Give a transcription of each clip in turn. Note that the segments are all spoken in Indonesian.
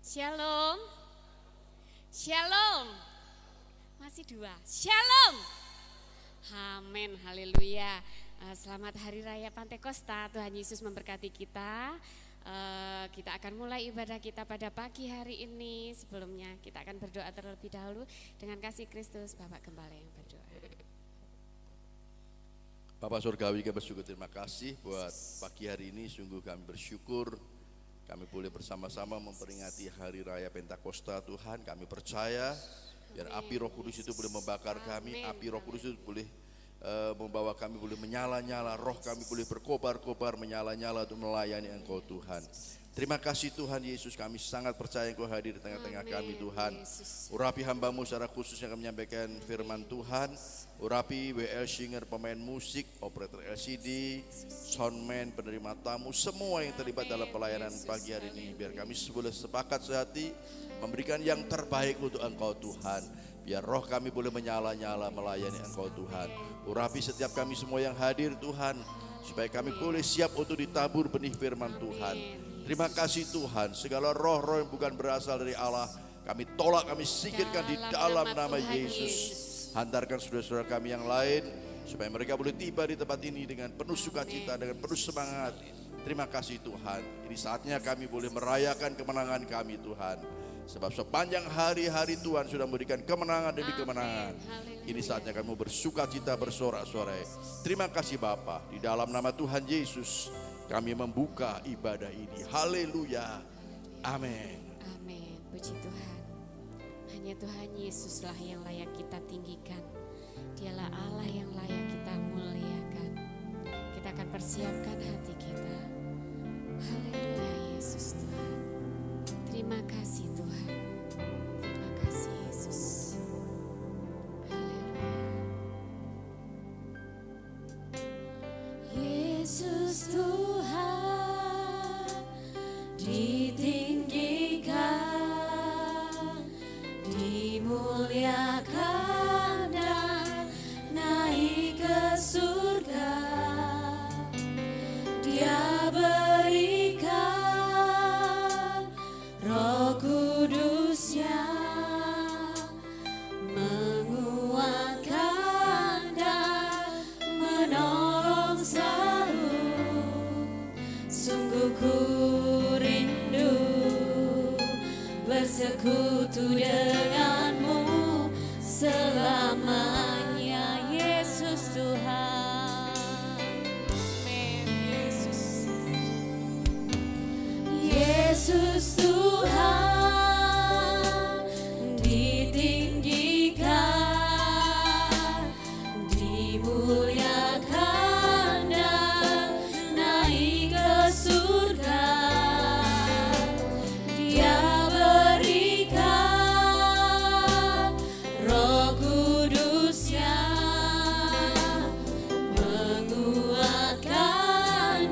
Shalom. Shalom. Masih dua. Shalom. Amin. Haleluya. Selamat Hari Raya Pantekosta. Tuhan Yesus memberkati kita. Kita akan mulai ibadah kita pada pagi hari ini. Sebelumnya kita akan berdoa terlebih dahulu dengan kasih Kristus. Bapak Gembala yang berdoa. Bapak Surgawi, kami bersyukur, terima kasih buat pagi hari ini. Sungguh kami bersyukur kami boleh bersama-sama memperingati Hari Raya Pentakosta. Tuhan, kami percaya biar api Roh Kudus itu boleh membakar kami, api Roh Kudus itu boleh membawa kami boleh menyala-nyala, roh kami boleh berkobar-kobar, menyala-nyala untuk melayani Engkau Tuhan. Terima kasih Tuhan Yesus, kami sangat percaya Engkau hadir di tengah-tengah kami Tuhan. Urapi hamba-Mu secara khusus yang akan menyampaikan firman Tuhan. Urapi WL Singer, pemain musik, operator LCD, soundman, penerima tamu, semua yang terlibat dalam pelayanan pagi hari ini. Biar kami boleh sepakat sehati memberikan yang terbaik untuk Engkau Tuhan. Biar roh kami boleh menyala-nyala melayani Engkau Tuhan. Urapi setiap kami semua yang hadir Tuhan, supaya kami boleh siap untuk ditabur benih firman Tuhan. Terima kasih Tuhan, segala roh-roh yang bukan berasal dari Allah kami tolak, kami singkirkan di dalam nama Yesus. Hantarkan saudara-saudara kami yang lain supaya mereka boleh tiba di tempat ini dengan penuh sukacita, dengan penuh semangat. Terima kasih Tuhan, ini saatnya kami boleh merayakan kemenangan kami Tuhan. Sebab sepanjang hari-hari Tuhan sudah memberikan kemenangan demi kemenangan. Ini saatnya kami bersukacita, bersorak-sorai. Terima kasih Bapa, di dalam nama Tuhan Yesus kami membuka ibadah ini. Haleluya. Amin. Amin. Puji Tuhan. Hanya Tuhan Yesuslah yang layak kita tinggikan. Dialah Allah yang layak kita muliakan. Kita akan persiapkan hati kita. Haleluya Yesus Tuhan. Terima kasih Tuhan. Terima kasih Yesus. Haleluya. Yesus Tuhan ditinggikan, dimuliakan dan naik ke surga. Dia berikan Roh Kudus-Nya menguatkan dan menolong selalu. Sungguh ku rindu bersekutu denganmu selamanya, Yesus Tuhan. Amin, Yesus. Yesus Tuhan ditinggikan, dimuliakan dan naik ke surga. Dia berikan Roh Kudus-Nya menguatkan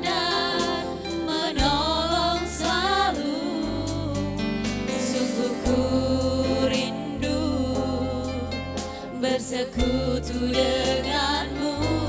dan menolong selalu. Sungguh ku rindu bersekutu denganmu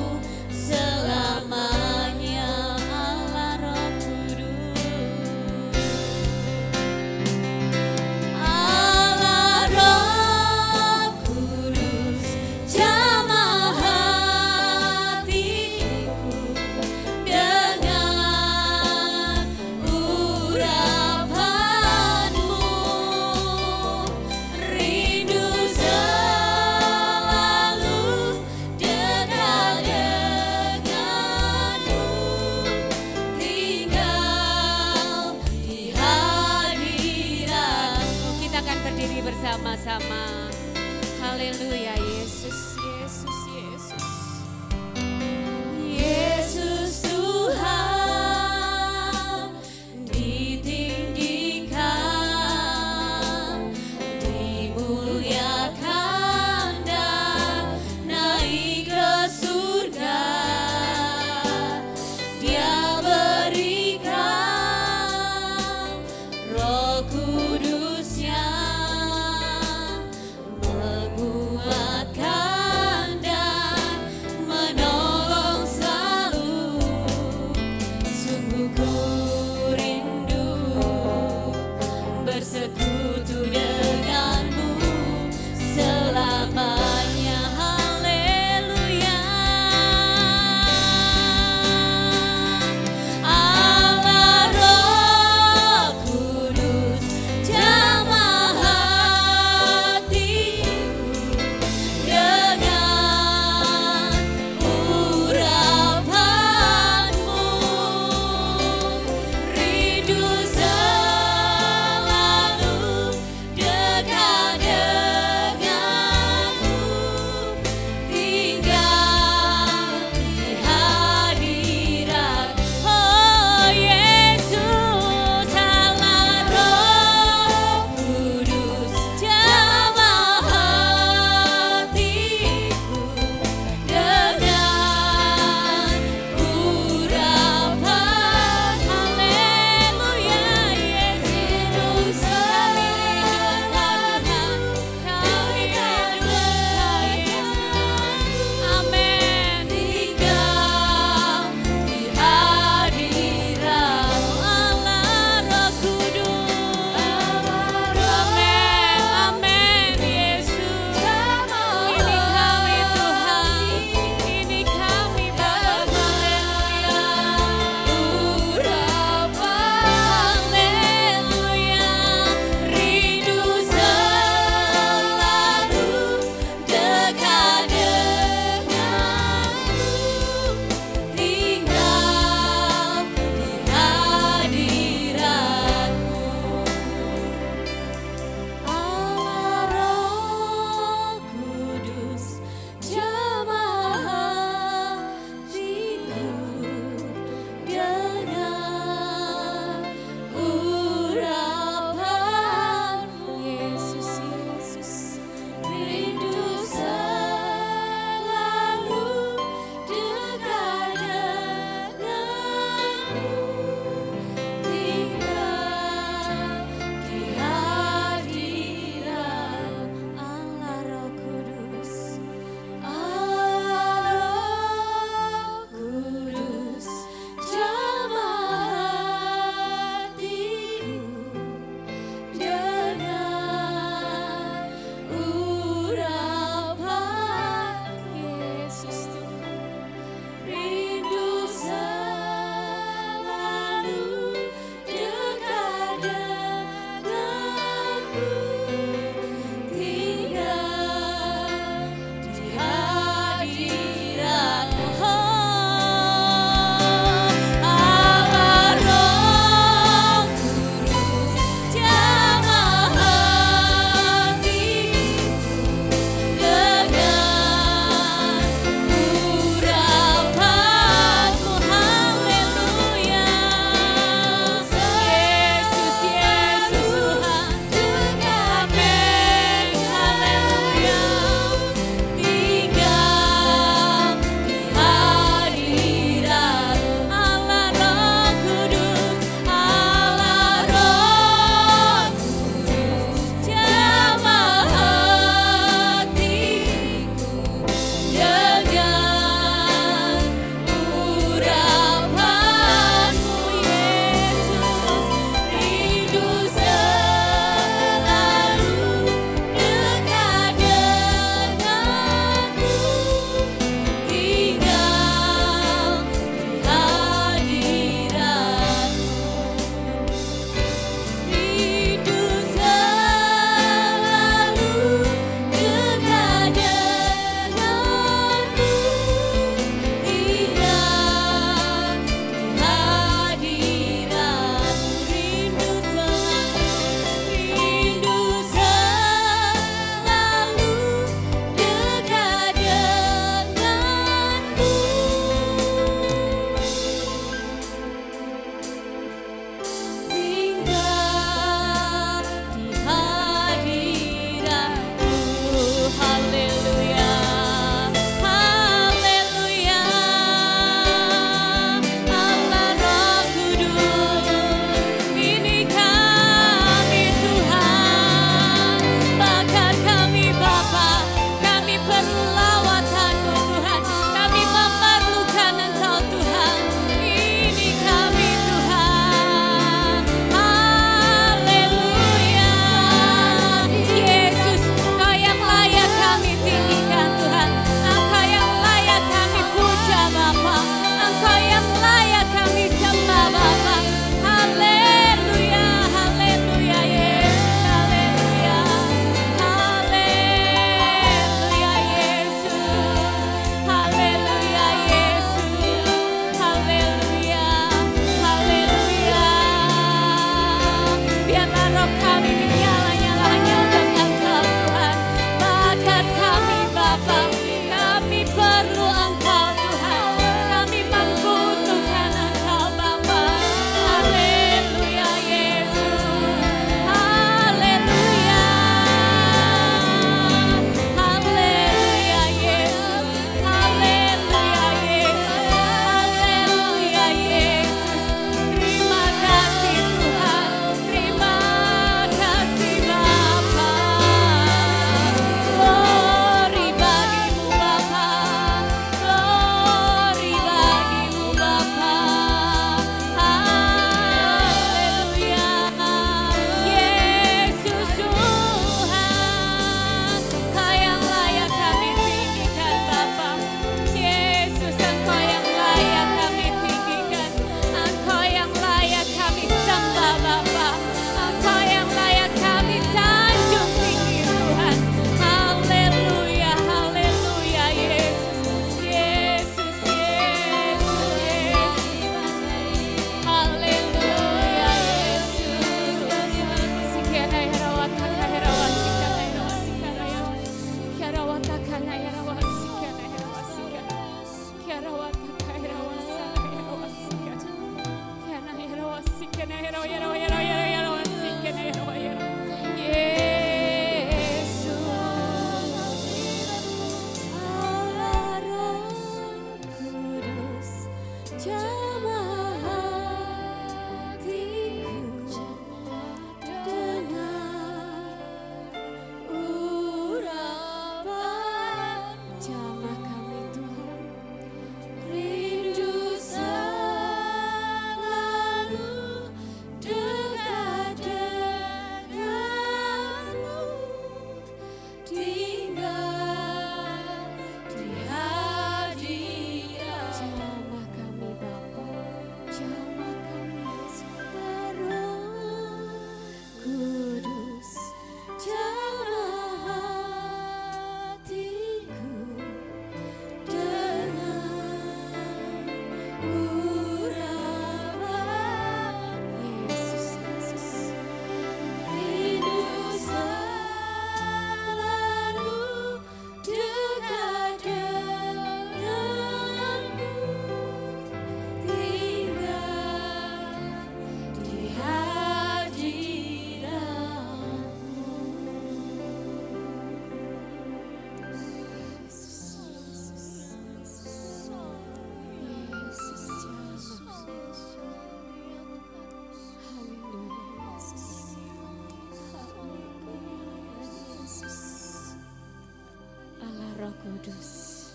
Kudus,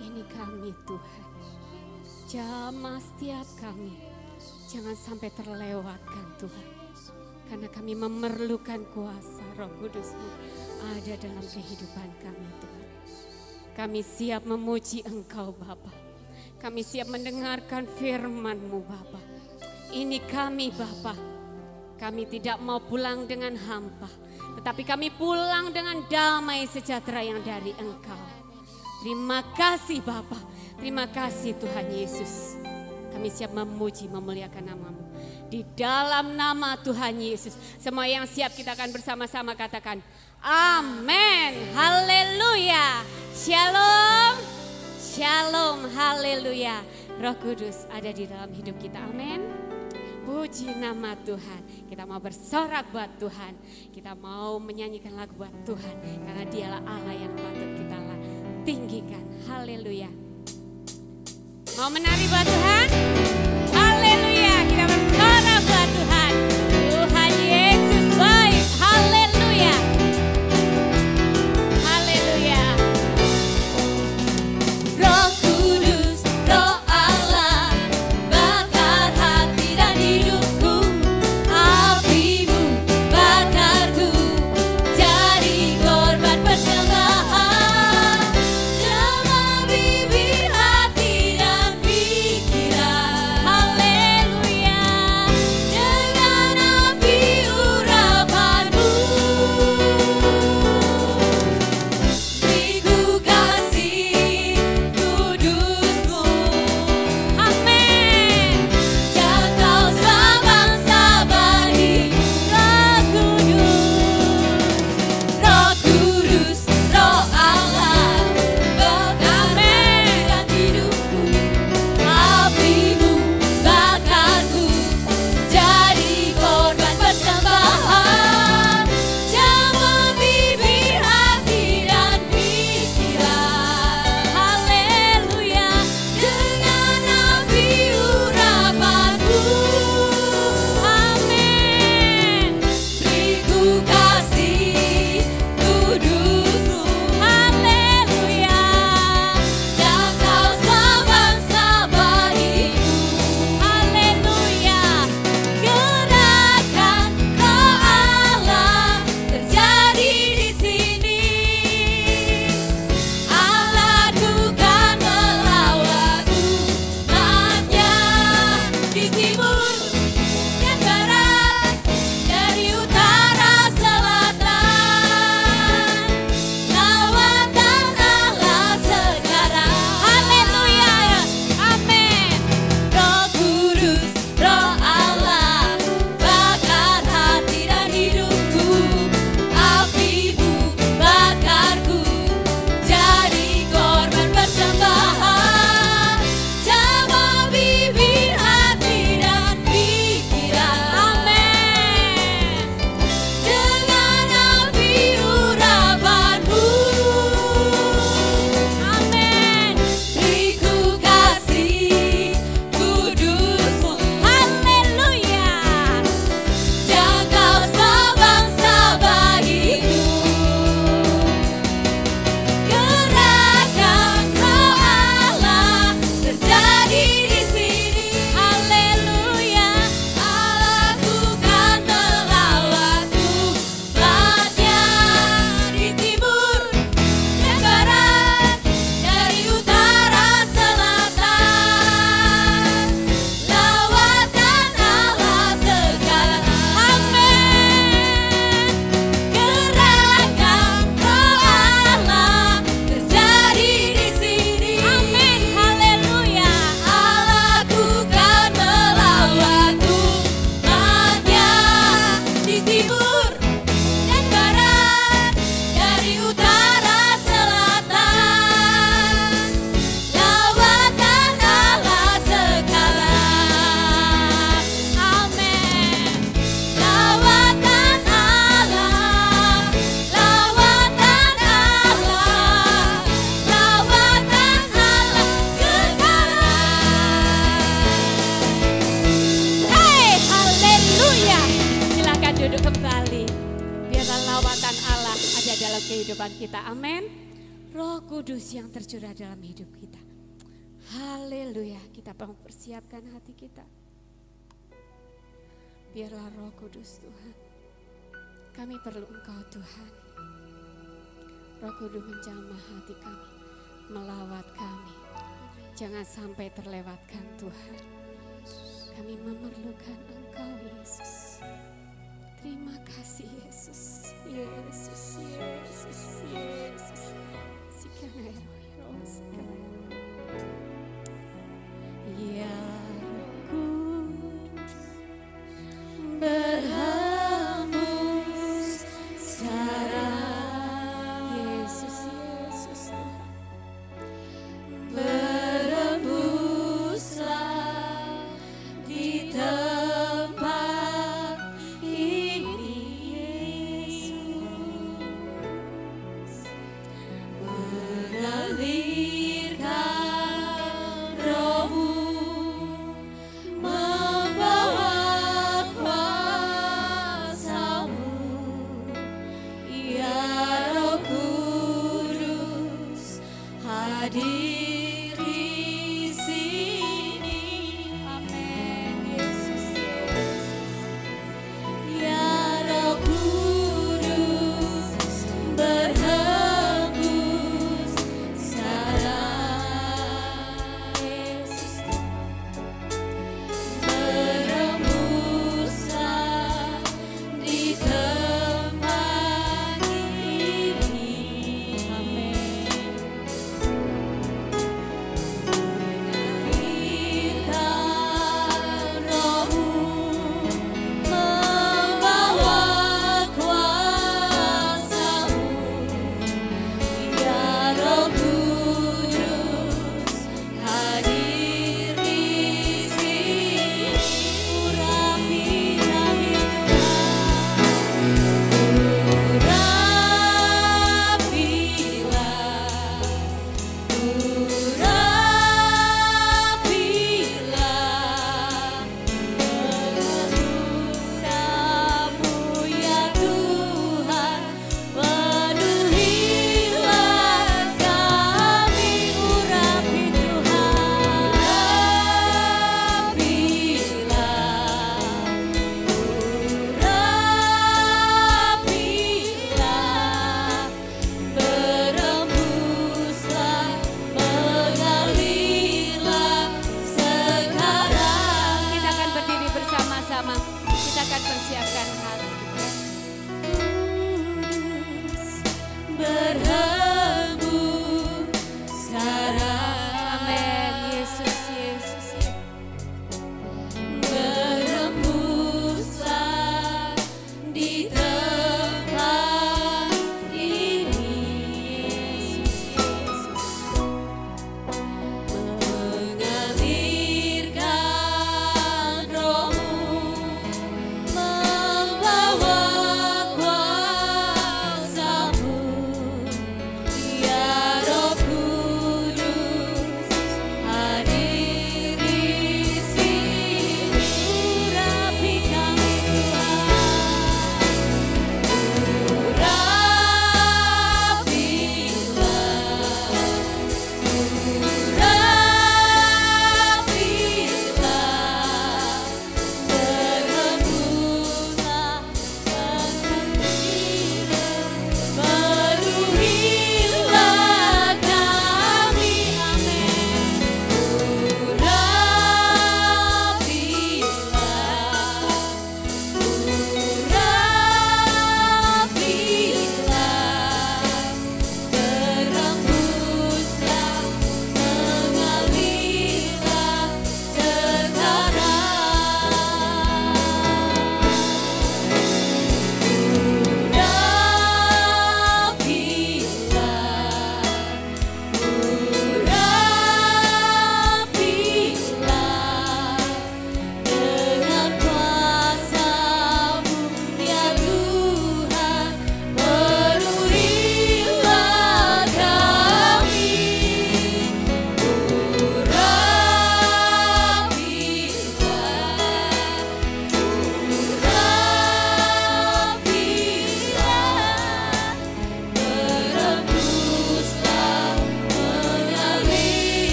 ini kami Tuhan, jamah setiap kami, jangan sampai terlewatkan Tuhan, karena kami memerlukan kuasa Roh Kudus-Mu ada dalam kehidupan kami Tuhan. Kami siap memuji Engkau Bapa, kami siap mendengarkan firman-Mu Bapa. Ini kami Bapa, kami tidak mau pulang dengan hampa, tetapi kami pulang dengan damai sejahtera yang dari Engkau. Terima kasih Bapa, terima kasih Tuhan Yesus. Kami siap memuji, memuliakan nama-Mu. Di dalam nama Tuhan Yesus, semua yang siap kita akan bersama-sama katakan amin, haleluya, shalom, shalom, haleluya. Roh Kudus ada di dalam hidup kita, amin. Puji nama Tuhan. Kita mau bersorak buat Tuhan. Kita mau menyanyikan lagu buat Tuhan. Karena dialah Allah yang patut kita tinggikan. Haleluya. Mau menari buat Tuhan? Haleluya. Kita bersorak buat Tuhan. Tuhan Yesus baik. Haleluya. Haleluya. Roh Kudus, Roh Allah, bakar hati dan hidupku. Apimu bakarku, jadi korban persembahan. Jamah bibir, hati dan pikiran. kehidupan kita. Amin. Roh Kudus yang tercurah dalam hidup kita. Haleluya. Kita mempersiapkan hati kita. Biarlah Roh Kudus Tuhan. Kami perlu Engkau Tuhan. Roh Kudus menjamah hati kami, melawat kami. Jangan sampai terlewatkan Tuhan. Kami memerlukan Engkau Yesus. Terima kasih Yesus. Yesus, Yesus, Yesus. Sikana ya Kudus berhembus sekarang. Yesus, Yesus Tuhan. Berembuslah di tempat ini Yesus. Mengalirkan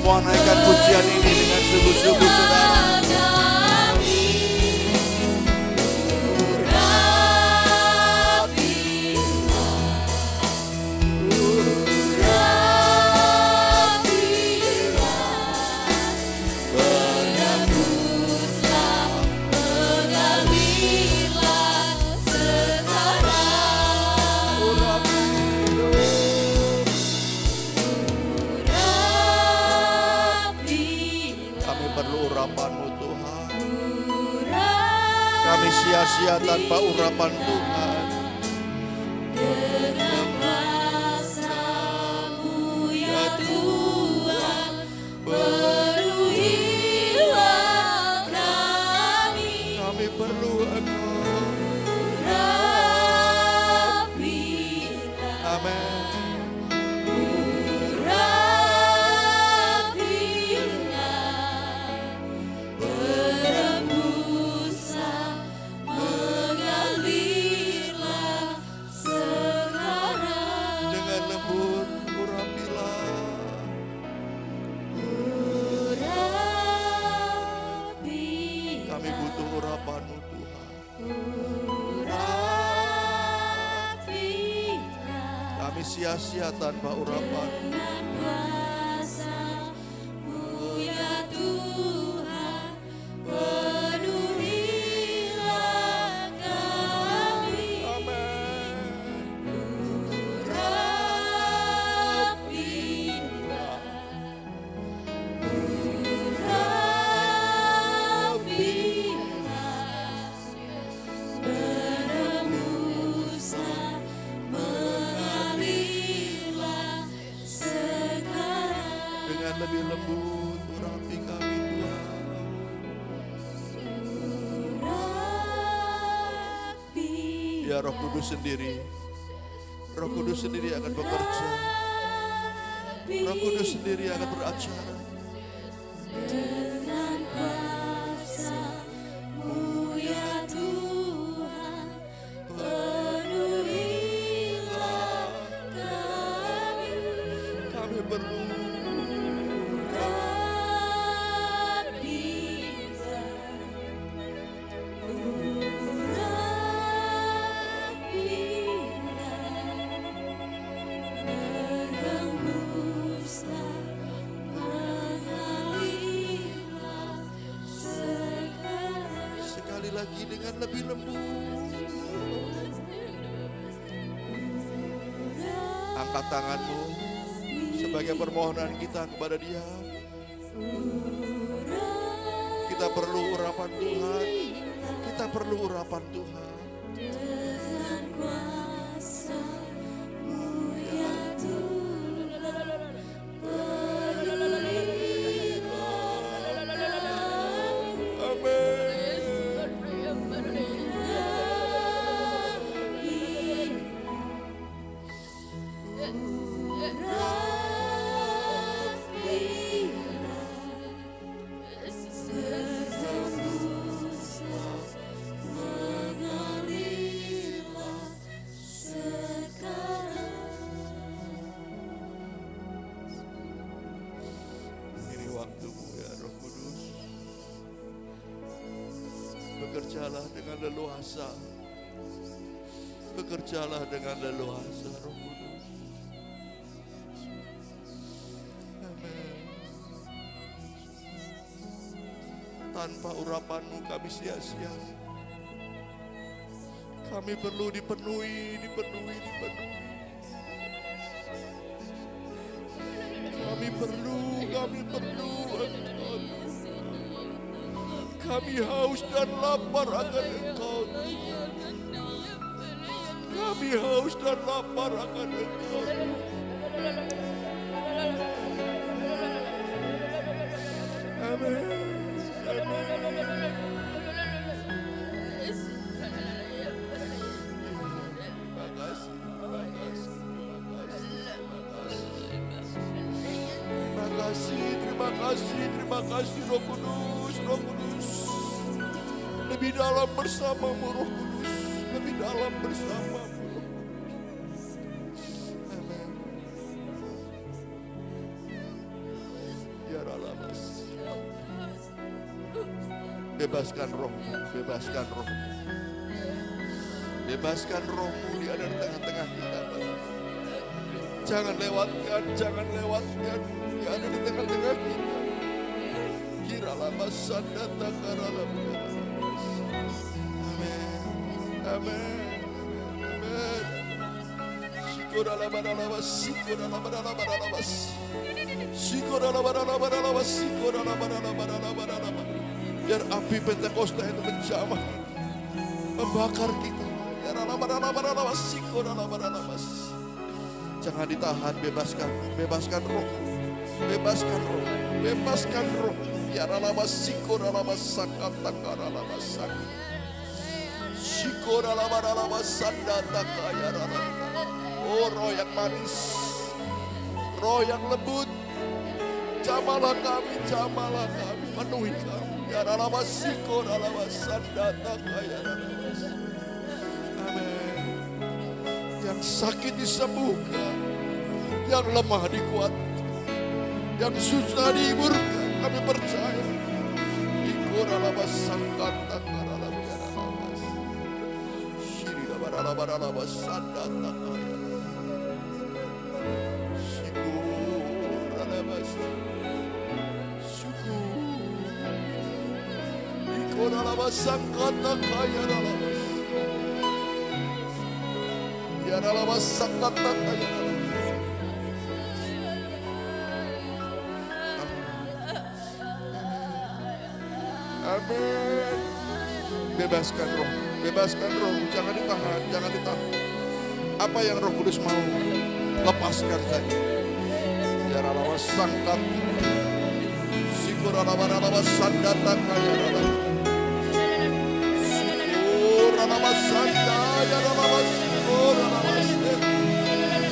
semua naikkan pujian ini dengan sungguh-sungguh saudara. Kami sia-sia tanpa urapan Tuhan. Dengan kuasa-Mu ya Tuhan, penuhilah kami. Kami perlu Engkau. Urapilah. Amin. Sia-sia tanpa urapan. Dengan kuasa-Mu ya Tuhan, penuhilah kami. Amin. Urapilah. Berembuslah, mengalirlah sekarang. Dengan lebih lembut urapi kami Tuhan. Ya Roh Kudus sendiri, Roh Kudus sendiri akan bekerja. Roh Kudus sendiri akan beracara. Dengan kuasa-Mu ya Tuhan, penuhilah kami. Kami perlu sekali lagi dengan lebih lembut. Angkat tanganmu sebagai permohonan kita kepada Dia. Kita perlu urapan Tuhan. Kita perlu urapan Tuhan. Dengan kuasa-Mu ya Tuhan, Ini waktumu ya Roh Kudus. Bekerjalah dengan leluasa. Bekerjalah dengan leluasa Roh Kudus. Amin. Tanpa urapan-Mu kami sia-sia. Kami perlu dipenuhi. Kami perlu Engkau. Kami haus dan lapar akan Engkau. Kami haus dan lapar akan Engkau. Amin. Terima kasih Roh Kudus. Lebih dalam bersama-Mu Roh Kudus. Lebih dalam bersama-Mu. Amin. Ya Bebaskan rohmu, bebaskan rohmu. Bebaskan rohmu, dia ada di tengah-tengah kita. Jangan lewatkan, jangan lewatkan. Dia ada di tengah-tengah kita. Kira lama sanda takara lama. Amin, amin, amin. Sikora lama lama, sikora lama lama lama. Sikora lama lama lama, sikora lama lama lama. Biar api Pentakosta itu menjamah, membakar kita. Biar lama sikora lama. Jangan ditahan, bebaskan, bebaskan roh, bebaskan roh, bebaskan roh. Ya lama sikora lama sakata kara lama sak. Sikora lama sanda takaya lama. Oh roh yang manis, roh yang lembut, jamalah kami, penuhi kami. Ya lama sikora lama sanda takaya lama. Amin. Yang sakit disembuhkan, yang lemah dikuatkan, yang susah dihiburkan. Kami percaya. Ikora lama sangkata kara lama lama. Shiri lama sanda takaya. Syukur lama. Syukur. Ikora lama sangkata kaya lama. Ya lama sangkata kaya lama. Amin. Bebaskan roh, jangan ditahan, jangan ditahan. Apa yang Roh Kudus mau, lepaskan saja. Ya lama sangkat, sikura lama sandata kaya lama. Sikura lama sanda, ya lama sikura lama senda.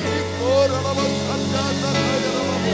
Sikura lama sandata kaya lama.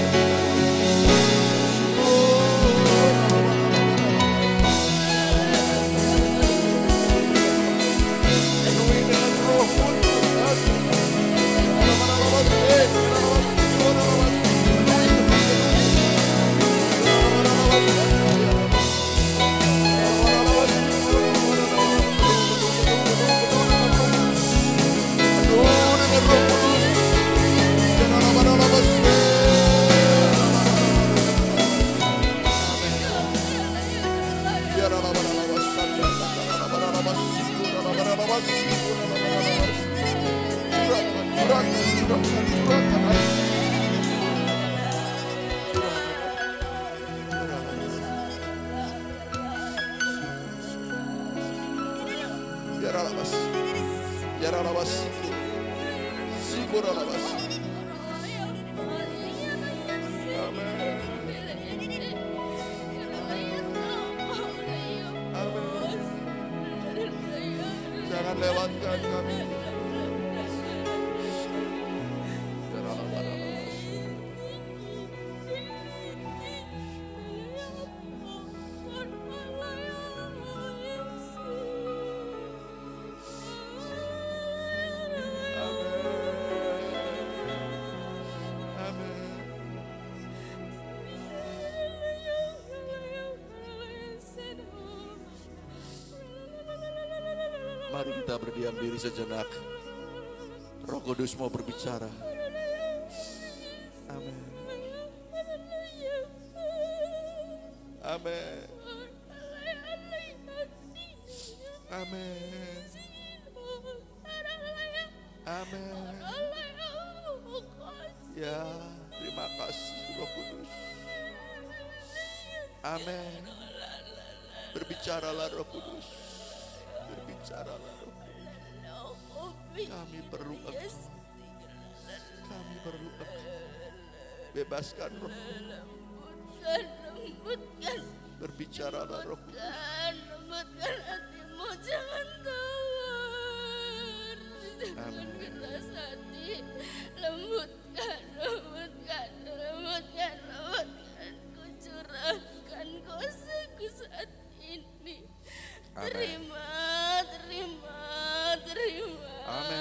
Jangan lewatkan kami. Mari kita berdiam diri sejenak. Roh Kudus mau berbicara. Amin. Amin. Amin. Amin. Ya, terima kasih Roh Kudus. Amin. Berbicaralah Roh Kudus. Berbicaralah Roh Kudus. Kami perlu Engkau. Kami perlu Engkau. Bebaskan Roh. Berbicaralah Roh Kudus. Lembutkan hatimu, jangan tawar. Jangan keras hati. Lembutkan. Ku curahkan kuasaku saat ini. Terima. Amin.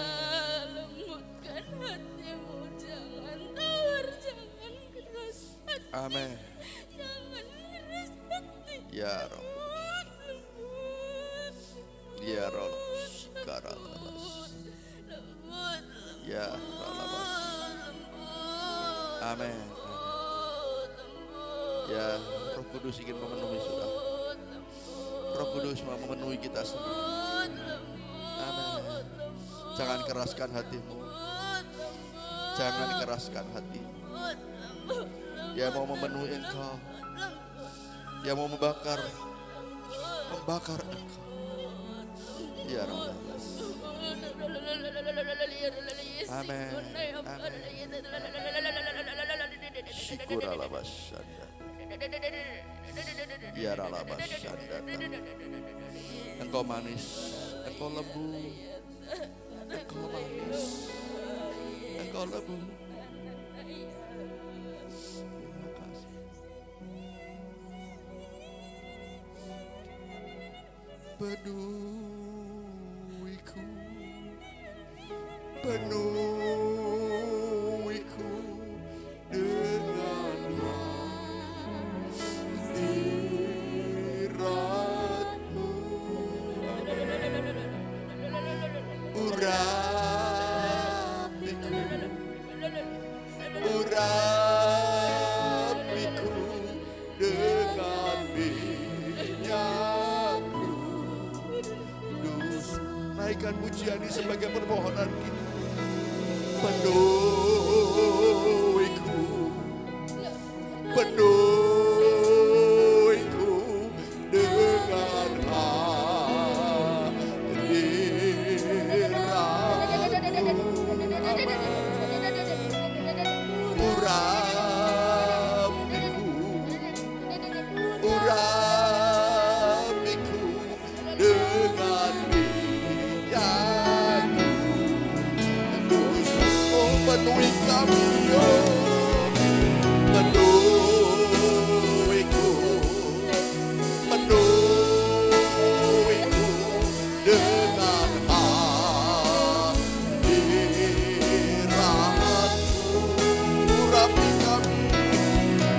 Lembutkan hatimu, jangan tawar, jangan keras hati. Amin. Jangan keras hati. Ya Roh. Ya Rolos, Karalabas. Ya Rolabas. Amin. Ya, Roh Kudus ingin memenuhi saudara. Roh Kudus mau memenuhi kita sendiri. Amin. Jangan keraskan hatimu. Jangan keraskan hatimu. Dia mau memenuhi engkau. Dia mau membakar engkau. Ya Rolabas. Amin. Syukuralabas Anda. Ya Rolabas Anda. Engkau manis, engkau lembut, engkau manis, engkau lembut. Terima kasih. Penuhiku, penuhiku dengan hadirat-Mu. Urapiku, urapiku dengan minyak-Mu. Naikkan pujian ini sebagai permohonan kita. Penuhiku, penuhiku dengan hadirat-Mu. Urapiku dengan minyak-Mu. Oh, penuhi kami, oh, penuhiku, penuhiku dengan hadirat-Mu. Urapi kami,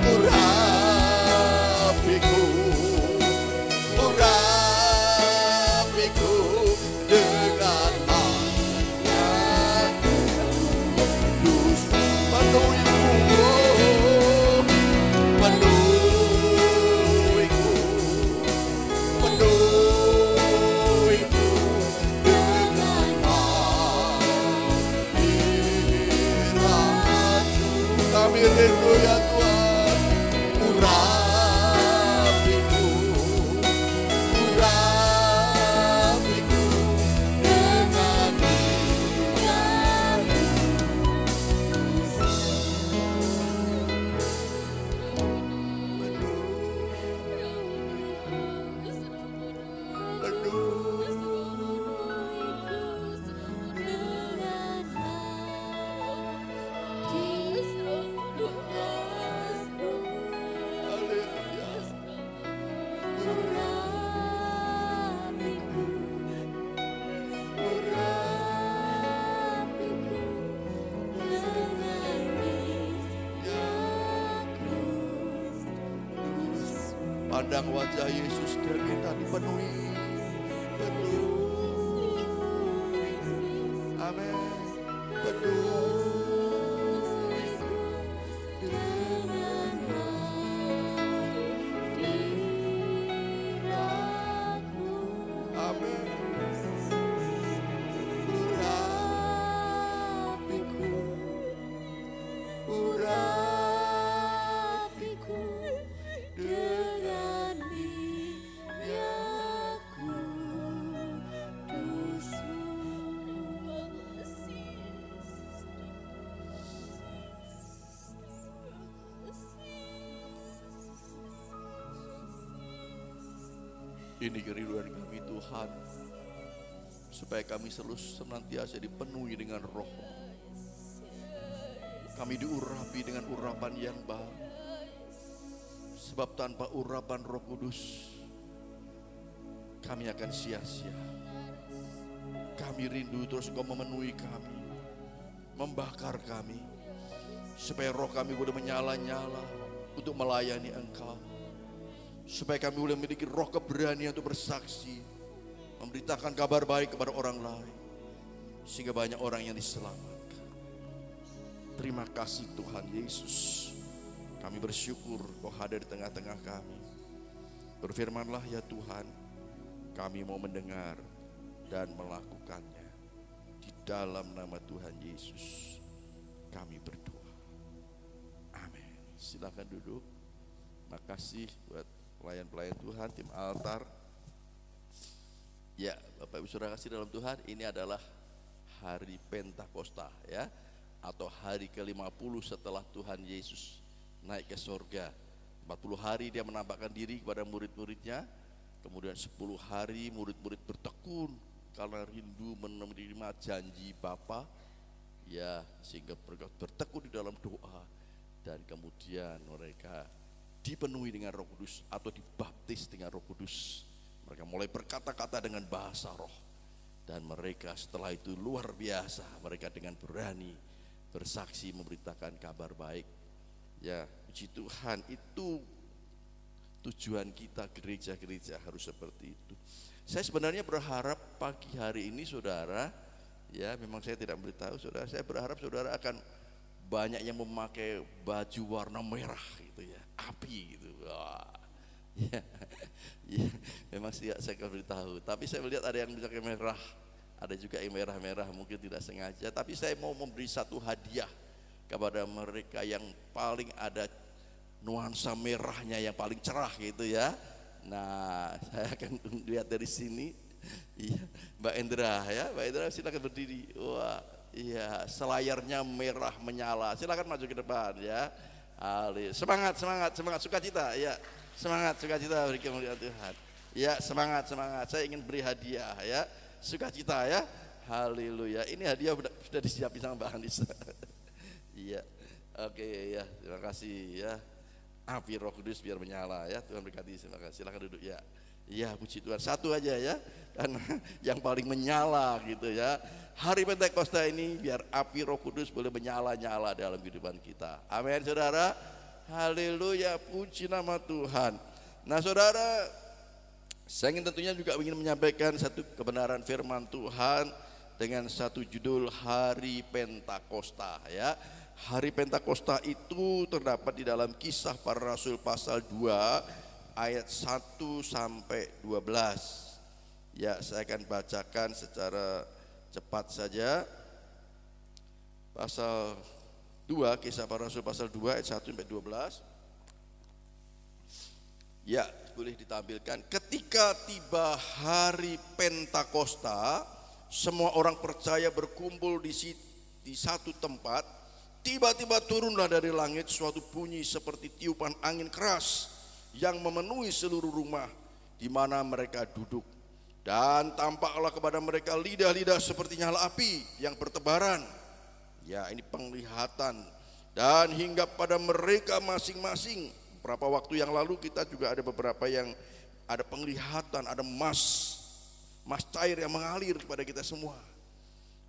urapiku, urapiku dengan kami rindu ya Tuhan. Urapiku, urapiku dengan pandang wajah Yesus dan kita dipenuhi. Penuh. Amin. Penuh. Amin. Urapiku, urapiku dengan minyak-Ku Ini kerinduan kami Tuhan, supaya kami selalu senantiasa dipenuhi dengan Roh. Kami diurapi dengan urapan yang baru. Sebab tanpa urapan Roh Kudus, kami akan sia-sia. Kami rindu terus Engkau memenuhi kami, membakar kami, supaya roh kami boleh menyala-nyala untuk melayani Engkau. Supaya kami boleh memiliki roh keberanian untuk bersaksi memberitakan kabar baik kepada orang lain, sehingga banyak orang yang diselamatkan. Terima kasih Tuhan Yesus. Kami bersyukur Kau hadir di tengah-tengah kami. Berfirmanlah ya Tuhan, kami mau mendengar dan melakukannya. Di dalam nama Tuhan Yesus kami berdoa. Amin. Silakan duduk. Makasih buat pelayan-pelayan Tuhan, tim altar. Ya, Bapak Ibu Saudara kasih dalam Tuhan, ini adalah hari Pentakosta ya, atau hari ke-50 setelah Tuhan Yesus naik ke sorga. 40 hari dia menampakkan diri kepada murid-muridnya. Kemudian 10 hari murid-murid bertekun karena rindu menerima janji Bapa, ya, sehingga mereka bertekun di dalam doa. Dan kemudian mereka dipenuhi dengan Roh Kudus atau dibaptis dengan Roh Kudus. Mereka mulai berkata-kata dengan bahasa roh. Dan mereka setelah itu luar biasa, mereka dengan berani bersaksi memberitakan kabar baik. Ya, puji Tuhan, itu tujuan kita gereja-gereja harus seperti itu. Saya sebenarnya berharap pagi hari ini saudara, ya memang saya tidak beritahu saudara, saya berharap saudara akan banyak yang memakai baju warna merah gitu ya, api gitu. Wah, ya, ya, memang saya akan beritahu. Tapi saya melihat ada yang pakai merah, ada juga yang merah-merah, mungkin tidak sengaja. Tapi saya mau memberi satu hadiah kepada mereka yang paling ada nuansa merahnya, yang paling cerah gitu ya. Nah, saya akan lihat dari sini. Iya, Mbak Endra ya, Mbak Endra silakan berdiri. Wah, iya, selayarnya merah menyala. Silakan maju ke depan ya. Semangat, semangat, semangat, sukacita ya. Semangat, sukacita beri kemuliaan Tuhan. Ya, semangat, semangat. Saya ingin beri hadiah ya. Sukacita ya. Haleluya. Ini hadiah sudah disiapin sama Mbak Anissa. Iya. Oke ya, terima kasih ya. Api Roh Kudus biar menyala ya. Tuhan berkati. Terima kasih. Silakan duduk ya. Iya, puji Tuhan. Satu aja ya. Karena yang paling menyala gitu ya. Hari Pentakosta ini biar api Roh Kudus boleh menyala-nyala dalam kehidupan kita. Amin saudara. Haleluya, puji nama Tuhan. Nah saudara, saya ingin tentunya juga ingin menyampaikan satu kebenaran firman Tuhan dengan satu judul Hari Pentakosta ya. Hari Pentakosta itu terdapat di dalam Kisah Para Rasul pasal 2 ayat 1 sampai 12. Ya, saya akan bacakan secara cepat saja. Pasal 2, Kisah Para Rasul pasal 2 ayat 1 sampai 12. Ya, boleh ditampilkan. Ketika tiba hari Pentakosta, semua orang percaya berkumpul di satu tempat. Tiba-tiba turunlah dari langit suatu bunyi seperti tiupan angin keras yang memenuhi seluruh rumah di mana mereka duduk. Dan tampaklah kepada mereka lidah-lidah seperti nyala api yang bertebaran. Ya, ini penglihatan. Dan hingga pada mereka masing-masing. Beberapa waktu yang lalu kita juga ada beberapa yang ada penglihatan, ada emas cair yang mengalir kepada kita semua.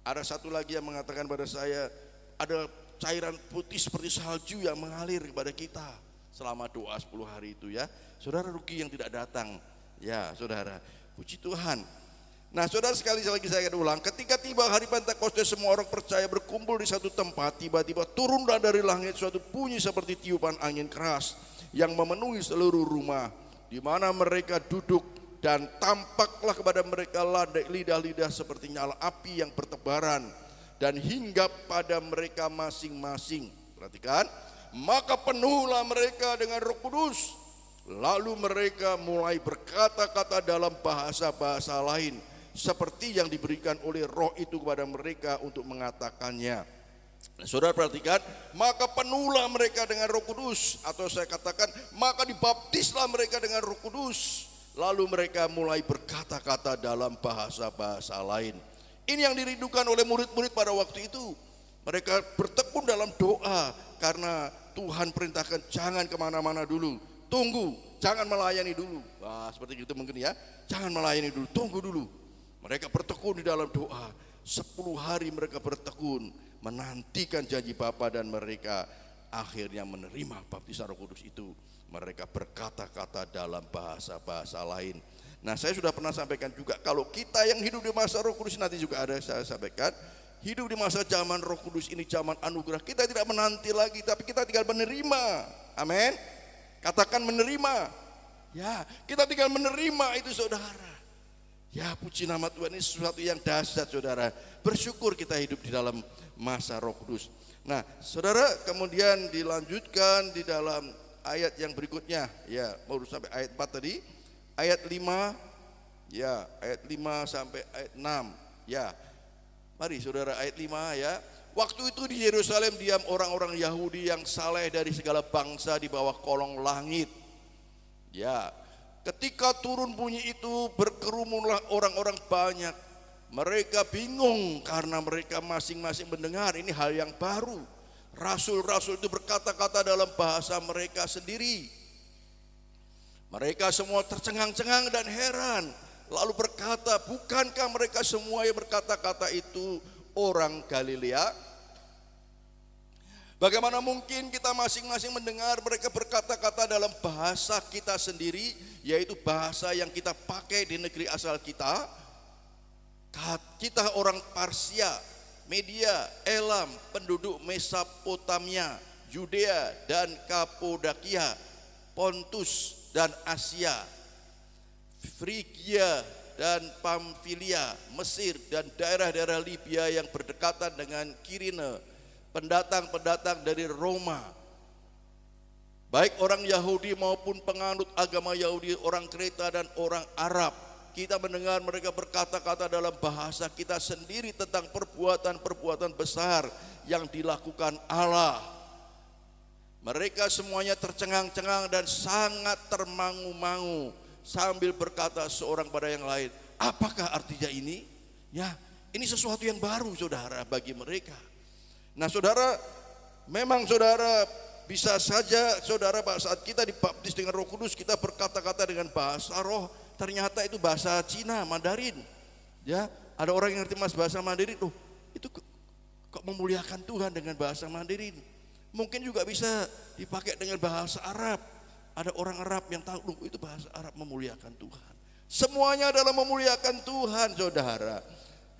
Ada satu lagi yang mengatakan pada saya, ada cairan putih seperti salju yang mengalir kepada kita selama doa 10 hari itu ya. Saudara rugi yang tidak datang. Ya saudara, puji Tuhan. Nah saudara, sekali lagi saya akan ulang. Ketika tiba hari Pentakosta, semua orang percaya berkumpul di satu tempat. Tiba-tiba turunlah dari langit suatu bunyi seperti tiupan angin keras yang memenuhi seluruh rumah di mana mereka duduk. Dan tampaklah kepada mereka lidah-lidah seperti nyala api yang bertebaran dan hinggap pada mereka masing-masing. Perhatikan, maka penuhlah mereka dengan Roh Kudus. Lalu mereka mulai berkata-kata dalam bahasa-bahasa lain seperti yang diberikan oleh Roh itu kepada mereka untuk mengatakannya. Nah, saudara perhatikan, maka penuhlah mereka dengan Roh Kudus, atau saya katakan maka dibaptislah mereka dengan Roh Kudus. Lalu mereka mulai berkata-kata dalam bahasa-bahasa lain. Ini yang dirindukan oleh murid-murid pada waktu itu. Mereka bertekun dalam doa karena Tuhan perintahkan jangan kemana-mana dulu, tunggu, jangan melayani dulu. Wah, seperti itu mungkin ya, jangan melayani dulu, tunggu dulu. Mereka bertekun di dalam doa. 10 hari mereka bertekun menantikan janji Bapa, dan mereka akhirnya menerima baptisan Roh Kudus itu. Mereka berkata-kata dalam bahasa-bahasa lain. Nah, saya sudah pernah sampaikan juga, kalau kita yang hidup di masa Roh Kudus, nanti juga ada saya sampaikan, hidup di masa zaman Roh Kudus ini zaman anugerah, kita tidak menanti lagi, tapi kita tinggal menerima. Amin. Katakan menerima. Ya, kita tinggal menerima itu saudara. Ya, puji nama Tuhan, ini sesuatu yang dahsyat saudara. Bersyukur kita hidup di dalam masa Roh Kudus. Nah, saudara, kemudian dilanjutkan di dalam ayat yang berikutnya. Ya, baru sampai ayat 4 tadi. Ayat 5, ya, ayat 5 sampai ayat 6. Ya, mari saudara, ayat 5 ya. Waktu itu di Yerusalem diam orang-orang Yahudi yang saleh dari segala bangsa di bawah kolong langit. Ya, ketika turun bunyi itu berkerumunlah orang-orang banyak. Mereka bingung karena mereka masing-masing mendengar ini hal yang baru. Rasul-rasul itu berkata-kata dalam bahasa mereka sendiri. Mereka semua tercengang-cengang dan heran. Lalu berkata, bukankah mereka semua yang berkata-kata itu orang Galilea? Bagaimana mungkin kita masing-masing mendengar mereka berkata-kata dalam bahasa kita sendiri, yaitu bahasa yang kita pakai di negeri asal kita? Kita orang Parsia, Media, Elam, penduduk Mesopotamia, Yudea dan Kapodakia, Pontus dan Asia, Frigia dan Pamfilia, Mesir dan daerah-daerah Libya yang berdekatan dengan Kirene, pendatang-pendatang dari Roma, baik orang Yahudi maupun penganut agama Yahudi, orang Kreta dan orang Arab. Kita mendengar mereka berkata-kata dalam bahasa kita sendiri tentang perbuatan-perbuatan besar yang dilakukan Allah. Mereka semuanya tercengang-cengang dan sangat termangu-mangu sambil berkata seorang pada yang lain, apakah artinya ini? Ya, ini sesuatu yang baru saudara bagi mereka. Nah saudara, memang saudara bisa saja saudara saat kita dibaptis dengan Roh Kudus kita berkata-kata dengan bahasa roh, ternyata itu bahasa Cina, Mandarin. Ya, ada orang yang ngerti bahasa Mandarin, loh itu kok memuliakan Tuhan dengan bahasa Mandarin. Mungkin juga bisa dipakai dengan bahasa Arab. Ada orang Arab yang tahu, loh itu bahasa Arab memuliakan Tuhan. Semuanya adalah memuliakan Tuhan saudara.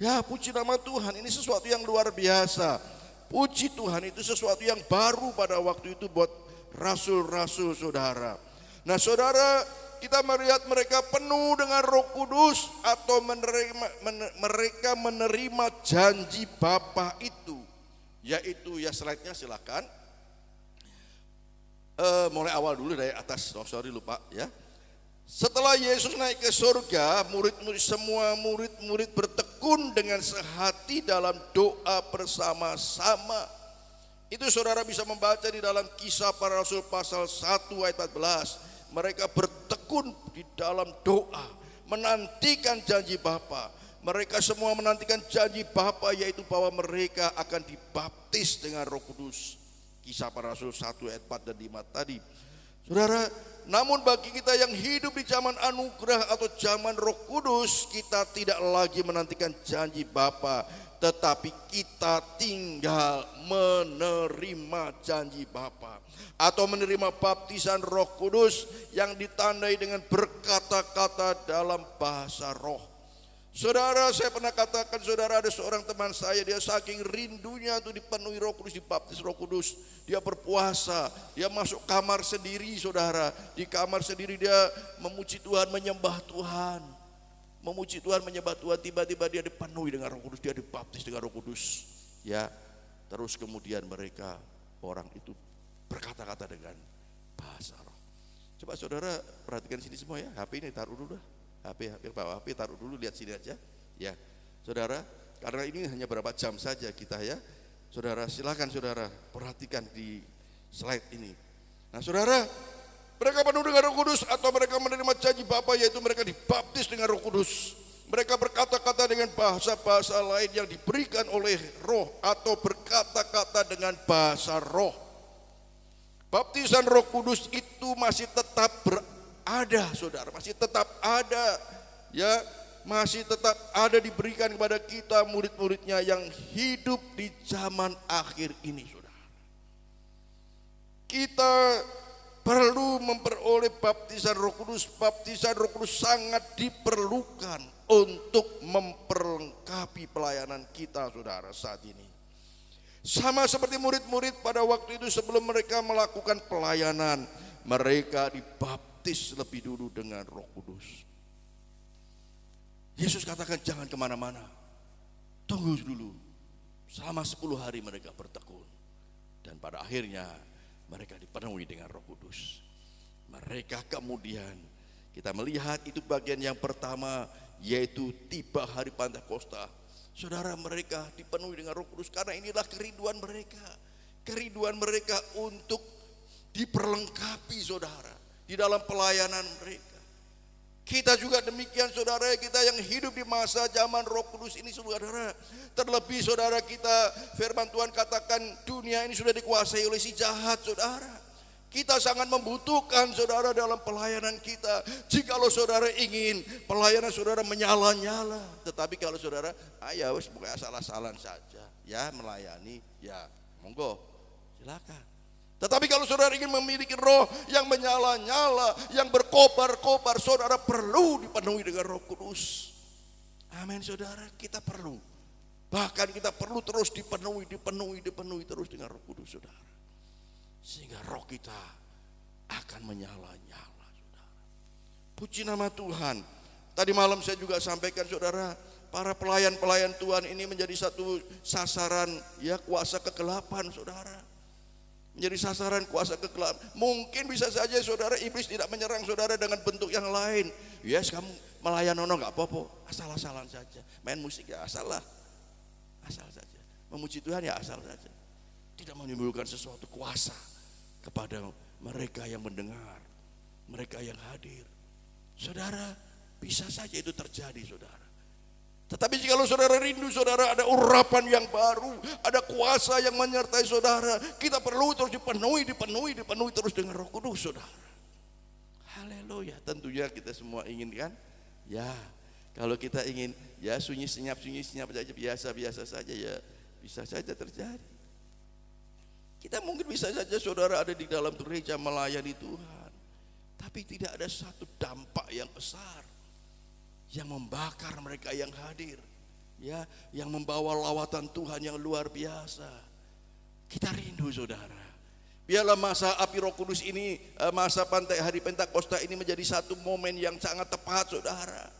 Ya, puji nama Tuhan, ini sesuatu yang luar biasa. Puji Tuhan, itu sesuatu yang baru pada waktu itu buat rasul-rasul saudara. Nah saudara, kita melihat mereka penuh dengan Roh Kudus atau mereka menerima janji Bapa itu. Yaitu, ya slide-nya silakan. Mulai awal dulu dari atas, sorry lupa ya. Setelah Yesus naik ke surga, semua murid-murid bertekun dengan sehati dalam doa bersama-sama. Itu saudara bisa membaca di dalam Kisah Para Rasul pasal 1 ayat 14. Mereka bertekun di dalam doa, menantikan janji Bapa. Mereka semua menantikan janji Bapa, yaitu bahwa mereka akan dibaptis dengan Roh Kudus. Kisah Para Rasul 1 ayat 4 dan 5 tadi. Saudara, namun bagi kita yang hidup di zaman anugerah atau zaman Roh Kudus, kita tidak lagi menantikan janji Bapa, tetapi kita tinggal menerima janji Bapa atau menerima baptisan Roh Kudus yang ditandai dengan berkata-kata dalam bahasa roh. Saudara, saya pernah katakan, saudara, ada seorang teman saya, dia saking rindunya tuh dipenuhi Roh Kudus, dibaptis Roh Kudus, dia berpuasa, dia masuk kamar sendiri saudara, di kamar sendiri dia memuji Tuhan, menyembah Tuhan, memuji Tuhan, menyembah Tuhan. Tiba-tiba dia dipenuhi dengan Roh Kudus, dia dibaptis dengan Roh Kudus. Ya, terus kemudian mereka, orang itu berkata-kata dengan bahasa roh. Coba saudara perhatikan sini semua ya, HP ini taruh dulu dah. HP taruh dulu, lihat sini aja ya saudara, karena ini hanya berapa jam saja kita ya saudara. Silakan saudara perhatikan di slide ini. Nah saudara, mereka penuh dengan Roh Kudus atau mereka menerima janji Bapa, yaitu mereka dibaptis dengan Roh Kudus. Mereka berkata-kata dengan bahasa-bahasa lain yang diberikan oleh roh atau berkata-kata dengan bahasa roh. Baptisan Roh Kudus itu masih tetap ada saudara, masih tetap ada ya, masih tetap ada diberikan kepada kita murid-muridnya yang hidup di zaman akhir ini saudara. Kita perlu memperoleh baptisan Roh Kudus. Baptisan Roh Kudus sangat diperlukan untuk memperlengkapi pelayanan kita, saudara, saat ini. Sama seperti murid-murid pada waktu itu sebelum mereka melakukan pelayanan, mereka dibaptis lebih dulu dengan Roh Kudus. Yesus katakan jangan kemana-mana, tunggu dulu. Selama 10 hari mereka bertekun. Dan pada akhirnya mereka dipenuhi dengan Roh Kudus. Mereka kemudian, kita melihat itu bagian yang pertama, yaitu tiba hari Pentakosta. Saudara, mereka dipenuhi dengan Roh Kudus karena inilah kerinduan mereka. Kerinduan mereka untuk diperlengkapi, saudara, di dalam pelayanan mereka. Kita juga demikian, saudara, kita yang hidup di masa zaman Roh Kudus ini, saudara. Terlebih, saudara, kita firman Tuhan katakan dunia ini sudah dikuasai oleh si jahat, saudara. Kita sangat membutuhkan, saudara, dalam pelayanan kita. Jikalau saudara ingin pelayanan saudara menyala-nyala, tetapi kalau saudara, ya wes bukan asal-asalan saja, ya melayani, ya monggo, silakan. Tetapi kalau saudara ingin memiliki roh yang menyala-nyala, yang berkobar-kobar, saudara perlu dipenuhi dengan Roh Kudus. Amin, saudara, kita perlu. Bahkan kita perlu terus dipenuhi terus dengan Roh Kudus, saudara. Sehingga roh kita akan menyala-nyala, saudara. Puji nama Tuhan. Tadi malam saya juga sampaikan, saudara, para pelayan-pelayan Tuhan ini menjadi satu sasaran, ya, kuasa kegelapan, saudara. Menjadi sasaran kuasa kegelapan. Mungkin bisa saja, saudara, iblis tidak menyerang saudara dengan bentuk yang lain. Yes, kamu melayan nggak apa-apa, asal-asalan saja. Main musik ya asal saja. Memuji Tuhan ya asal saja. Tidak menimbulkan sesuatu kuasa kepada mereka yang mendengar, mereka yang hadir. Saudara, bisa saja itu terjadi, saudara. Tetapi jika saudara rindu, saudara, ada urapan yang baru, ada kuasa yang menyertai saudara, kita perlu terus dipenuhi terus dengan Roh Kudus, saudara. Haleluya. Tentunya kita semua ingin, kan? Ya, kalau kita ingin, ya sunyi senyap saja, biasa saja, ya bisa saja terjadi. Kita mungkin bisa saja, saudara, ada di dalam gereja melayani Tuhan, tapi tidak ada satu dampak yang besar yang membakar mereka yang hadir, ya, yang membawa lawatan Tuhan yang luar biasa. Kita rindu, saudara. Biarlah masa api Roh Kudus ini, masa hari Pentakosta ini menjadi satu momen yang sangat tepat, saudara.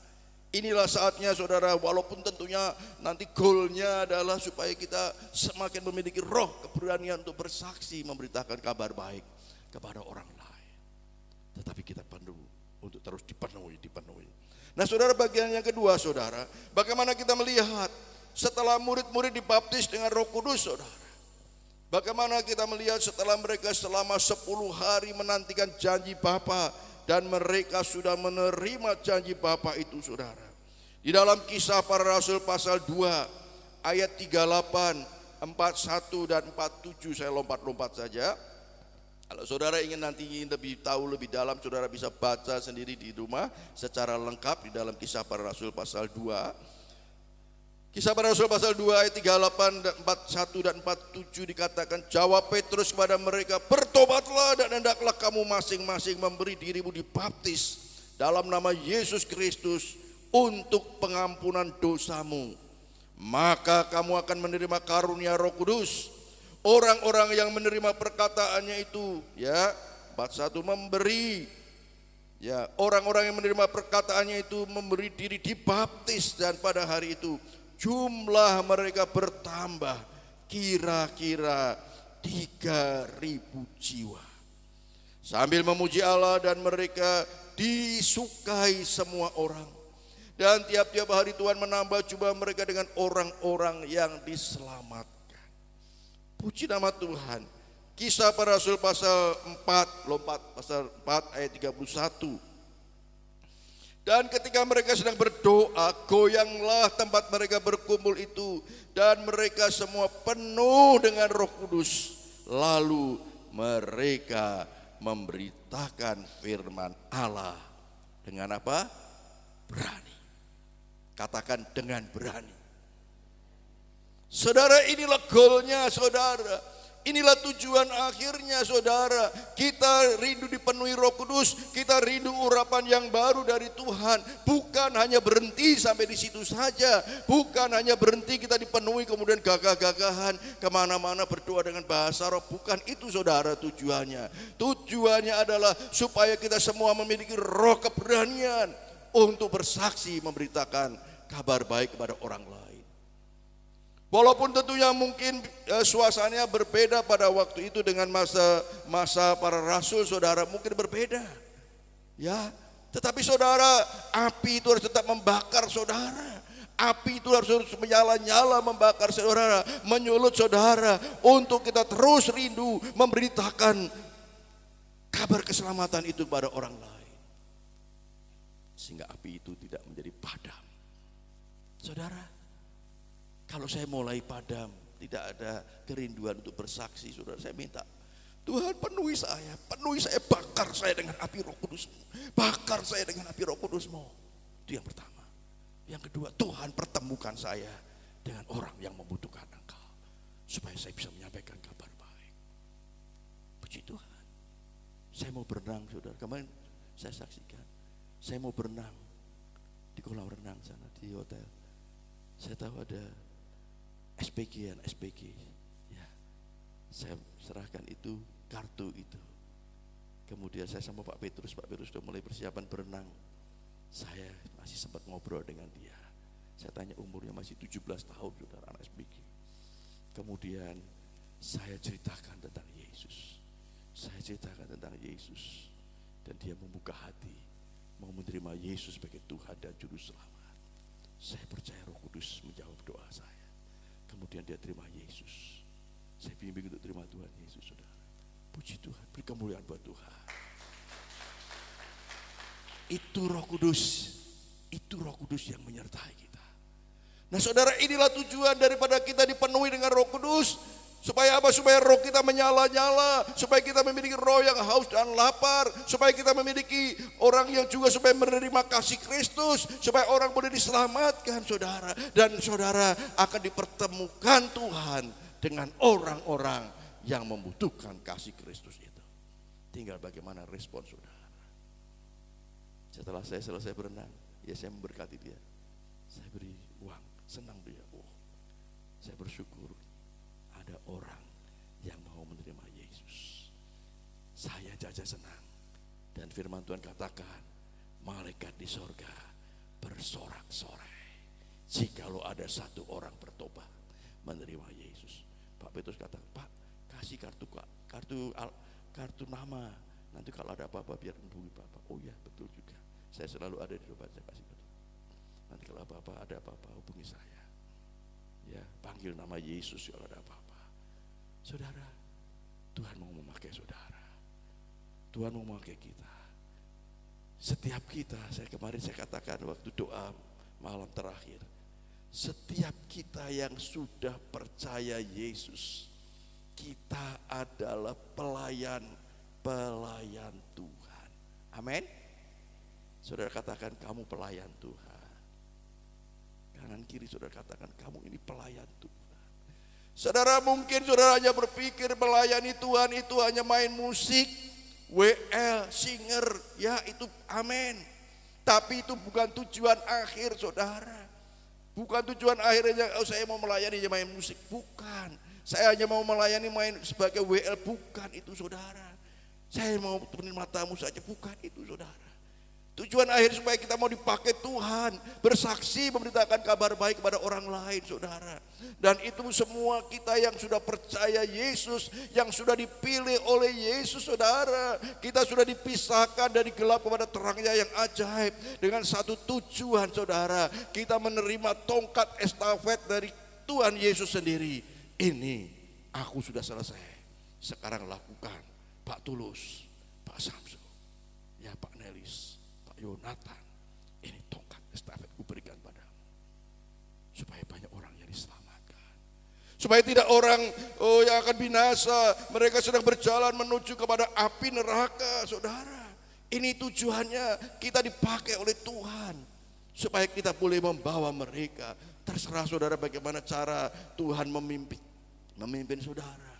Inilah saatnya, saudara, walaupun tentunya nanti goalnya adalah supaya kita semakin memiliki roh keberanian untuk bersaksi, memberitakan kabar baik kepada orang lain. Tetapi kita perlu untuk terus dipenuhi. Nah, saudara, bagian yang kedua, saudara, bagaimana kita melihat setelah murid-murid dibaptis dengan Roh Kudus, saudara. Bagaimana kita melihat setelah mereka selama 10 hari menantikan janji Bapa, dan mereka sudah menerima janji Bapa itu, saudara. Di dalam Kisah Para Rasul pasal 2 ayat 38, 41 dan 47, saya lompat-lompat saja. Kalau saudara ingin nanti lebih tahu lebih dalam, saudara bisa baca sendiri di rumah secara lengkap di dalam Kisah Para Rasul pasal 2. Kisah Para Rasul pasal 2 ayat 38 dan 41 dan 47 dikatakan, jawab Petrus kepada mereka, bertobatlah dan hendaklah kamu masing-masing memberi dirimu dibaptis dalam nama Yesus Kristus untuk pengampunan dosamu. Maka kamu akan menerima karunia Roh Kudus. Orang-orang yang menerima perkataannya itu, ya, 41, memberi, ya, orang-orang yang menerima perkataannya itu memberi diri dibaptis, dan pada hari itu jumlah mereka bertambah kira-kira 3.000 jiwa. Sambil memuji Allah, dan mereka disukai semua orang. Dan tiap-tiap hari Tuhan menambah jumlah mereka dengan orang-orang yang diselamatkan. Puji nama Tuhan. Kisah Para Rasul pasal 4, lompat pasal 4 ayat 31. Dan ketika mereka sedang berdoa, goyanglah tempat mereka berkumpul itu, dan mereka semua penuh dengan Roh Kudus. Lalu mereka memberitakan firman Allah dengan apa? Berani. Katakan, dengan berani. Saudara, inilah goalnya, saudara. Inilah tujuan akhirnya saudara. Kita rindu dipenuhi Roh Kudus, kita rindu urapan yang baru dari Tuhan. Bukan hanya berhenti sampai di situ saja, bukan hanya berhenti kita dipenuhi kemudian gagah-gagahan kemana-mana berdoa dengan bahasa roh. Bukan itu saudara tujuannya. Tujuannya adalah supaya kita semua memiliki roh keberanian untuk bersaksi, memberitakan kabar baik kepada orang lain. Walaupun tentunya mungkin suasananya berbeda pada waktu itu dengan masa para rasul, saudara, mungkin berbeda. Ya, tetapi saudara, api itu harus tetap membakar saudara. Api itu harus menyala-nyala membakar saudara, menyulut saudara untuk kita terus rindu memberitakan kabar keselamatan itu pada orang lain. Sehingga api itu tidak menjadi padam. Saudara, kalau saya mulai padam, tidak ada kerinduan untuk bersaksi, saudara, saya minta Tuhan penuhi saya, bakar saya dengan api Roh Kudus-Mu, bakar saya dengan api Roh Kudus-Mu. Itu yang pertama. Yang kedua, Tuhan pertemukan saya dengan orang yang membutuhkan Engkau, supaya saya bisa menyampaikan kabar baik. Puji Tuhan. Saya mau berenang, saudara. Kemarin saya saksikan, saya mau berenang di kolam renang sana di hotel. Saya tahu ada SPG ya, saya serahkan itu, kartu itu. Kemudian saya sama Pak Petrus sudah mulai persiapan berenang. Saya masih sempat ngobrol dengan dia. Saya tanya umurnya masih 17 tahun, saudara, anak SPG. Kemudian saya ceritakan tentang Yesus. Dan dia membuka hati, mau menerima Yesus sebagai Tuhan dan Juru Selamat. Saya percaya Roh Kudus menjawab doa saya. Kemudian dia terima Yesus. Saya bimbing untuk terima Tuhan Yesus, saudara. Puji Tuhan, beri kemuliaan buat Tuhan. Itu Roh Kudus yang menyertai kita. Nah saudara, inilah tujuan daripada kita dipenuhi dengan Roh Kudus. Supaya apa? Supaya roh kita menyala-nyala, supaya kita memiliki roh yang haus dan lapar, supaya kita memiliki orang yang juga supaya menerima kasih Kristus, supaya orang boleh diselamatkan, saudara. Dan saudara akan dipertemukan Tuhan dengan orang-orang yang membutuhkan kasih Kristus itu. Tinggal bagaimana respon saudara. Setelah saya selesai berenang, ya saya memberkati dia. Saya beri uang, senang dia. Saya bersyukur ada orang yang mau menerima Yesus. Saya jaja senang. Dan firman Tuhan katakan, malaikat di sorga bersorak-sorai jikalau ada satu orang bertobat menerima Yesus. Pak Petrus kata, Pak, kasih kartu nama. Nanti kalau ada apa-apa biar hubungi Bapak. Oh ya, betul juga. Saya selalu ada di depan, saya kasih kartu. Nanti kalau ada apa-apa hubungi saya. Ya, panggil nama Yesus kalau ada apa-apa. Saudara, Tuhan mau memakai saudara. Tuhan mau memakai kita. Setiap kita, kemarin saya katakan waktu doa malam terakhir, setiap kita yang sudah percaya Yesus, kita adalah pelayan Tuhan. Amin. Saudara katakan, kamu pelayan Tuhan. Kanan kiri saudara katakan, kamu ini pelayan Tuhan. Saudara, mungkin saudara hanya berpikir melayani Tuhan itu hanya main musik, WL, singer, ya itu amin. Tapi itu bukan tujuan akhir saudara. Bukan tujuan akhirnya, oh saya mau melayani hanya main musik, bukan. Saya hanya mau melayani main sebagai WL, bukan itu saudara. Saya mau menerima tamu saja, bukan itu saudara. Tujuan akhir supaya kita mau dipakai Tuhan, bersaksi, memberitakan kabar baik kepada orang lain, saudara. Dan itu semua kita yang sudah percaya Yesus, yang sudah dipilih oleh Yesus, saudara. Kita sudah dipisahkan dari gelap kepada terangnya yang ajaib. Dengan satu tujuan, saudara. Kita menerima tongkat estafet dari Tuhan Yesus sendiri. Ini, aku sudah selesai. Sekarang lakukan, Pak Tulus, Pak Samsul, ya Pak Nelis, Yonatan, ini tongkat estafet kuberikan padamu, supaya banyak orang yang diselamatkan, supaya tidak orang yang akan binasa, mereka sedang berjalan menuju kepada api neraka, saudara. Ini tujuannya, kita dipakai oleh Tuhan, supaya kita boleh membawa mereka. Terserah saudara bagaimana cara Tuhan memimpin saudara.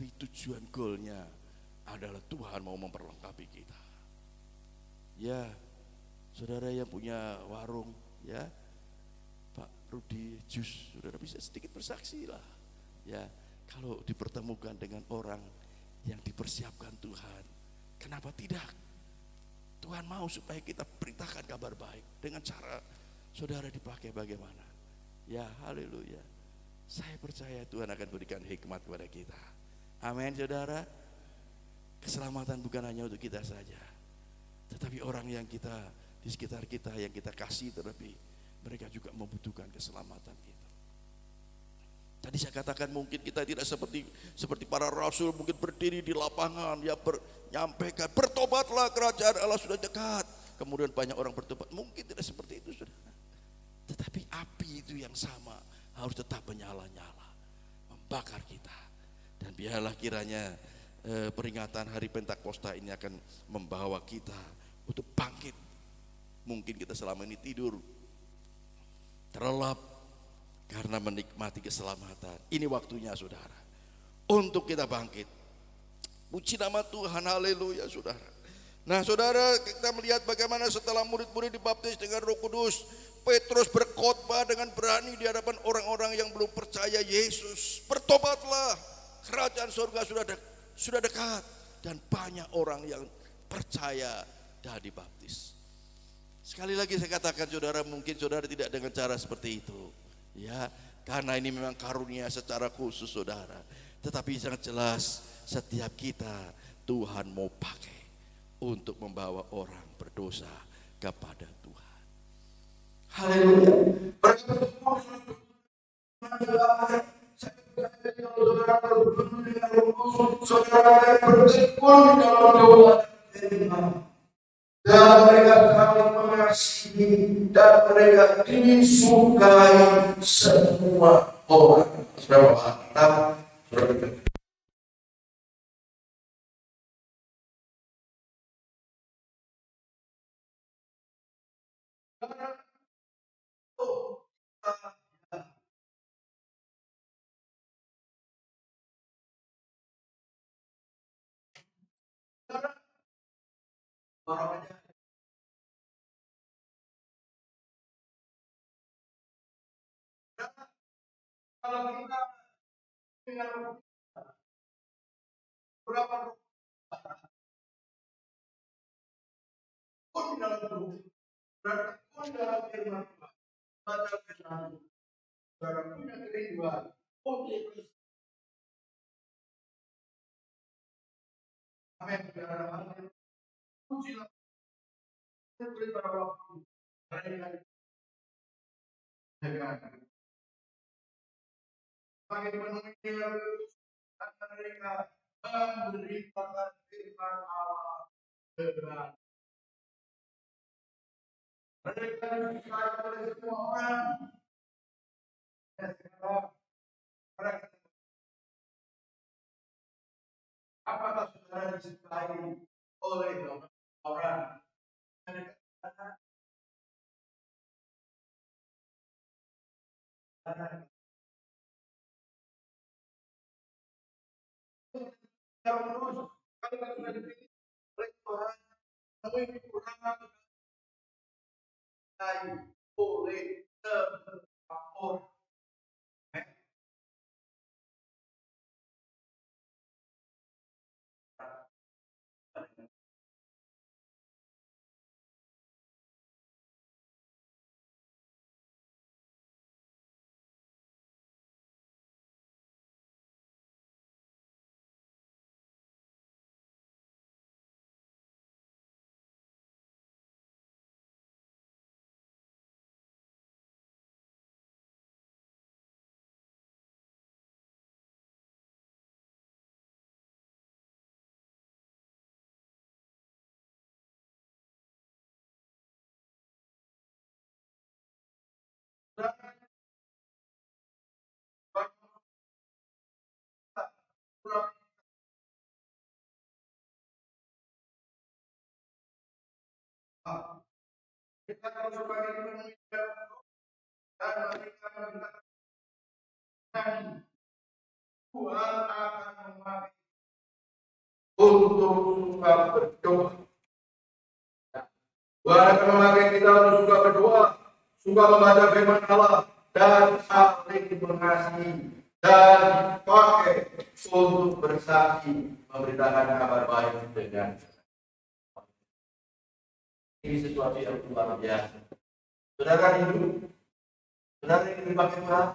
Tetapi tujuan goalnya adalah Tuhan mau memperlengkapi kita. Ya, saudara yang punya warung, ya, Pak Rudi Jus, saudara bisa sedikit bersaksi lah. Ya, kalau dipertemukan dengan orang yang dipersiapkan Tuhan, kenapa tidak? Tuhan mau supaya kita beritakan kabar baik dengan cara saudara dipakai bagaimana. Ya, haleluya. Saya percaya Tuhan akan berikan hikmat kepada kita. Amin, saudara. Keselamatan bukan hanya untuk kita saja, tetapi orang yang kita di sekitar kita yang kita kasih terlebih, mereka juga membutuhkan keselamatan itu. Tadi saya katakan mungkin kita tidak seperti para rasul, mungkin berdiri di lapangan ya menyampaikan bertobatlah kerajaan Allah sudah dekat. Kemudian banyak orang bertobat. Mungkin tidak seperti itu, saudara. Tetapi api itu yang sama harus tetap menyala-nyala, membakar kita. Dan biarlah kiranya peringatan hari Pentakosta ini akan membawa kita untuk bangkit. Mungkin kita selama ini tidur terlelap karena menikmati keselamatan. Ini waktunya, saudara, untuk kita bangkit. Puji nama Tuhan, haleluya, saudara. Nah, saudara, kita melihat bagaimana setelah murid-murid dibaptis dengan Roh Kudus, Petrus berkhotbah dengan berani di hadapan orang-orang yang belum percaya Yesus. Bertobatlah, kerajaan surga sudah dekat. Dan banyak orang yang percaya dan dibaptis. Sekali lagi saya katakan, saudara, mungkin saudara tidak dengan cara seperti itu, ya, karena ini memang karunia secara khusus, saudara. Tetapi sangat jelas setiap kita Tuhan mau pakai untuk membawa orang berdosa kepada Tuhan. Haleluya. Saudara bertekun di dalam doa dan mereka saling mengasihi dan mereka disukai semua orang. Saudara mantap. Kalau kita dengan berapa pun dalam tubuh, bertekun dalam firman Tuhan, baca firman Tuhan, saudara punya kerinduan untuk apa yang saudara pujilah berita waktu mereka dengan sebagai pendengar mereka memberitakan firman Allah dengan mereka disukai oleh semua orang. Mereka, apakah saudara disukai oleh orang? Kalau kita sudah dipilih oleh Tuhan, namun kekurangan oleh semua orang. Kita harus sebagai manusia dan mereka dan Tuhan akan memakai untuk suka berdoa. Tuhan akan memakai kita untuk suka berdoa, suka membaca firman Allah, dan saling mengasihi, dan dipakai untuk bersaksi, memberitakan kabar baik dengan ini sesuatu yang luar biasa. Saudara hidup, saudara yang dipakai Tuhan,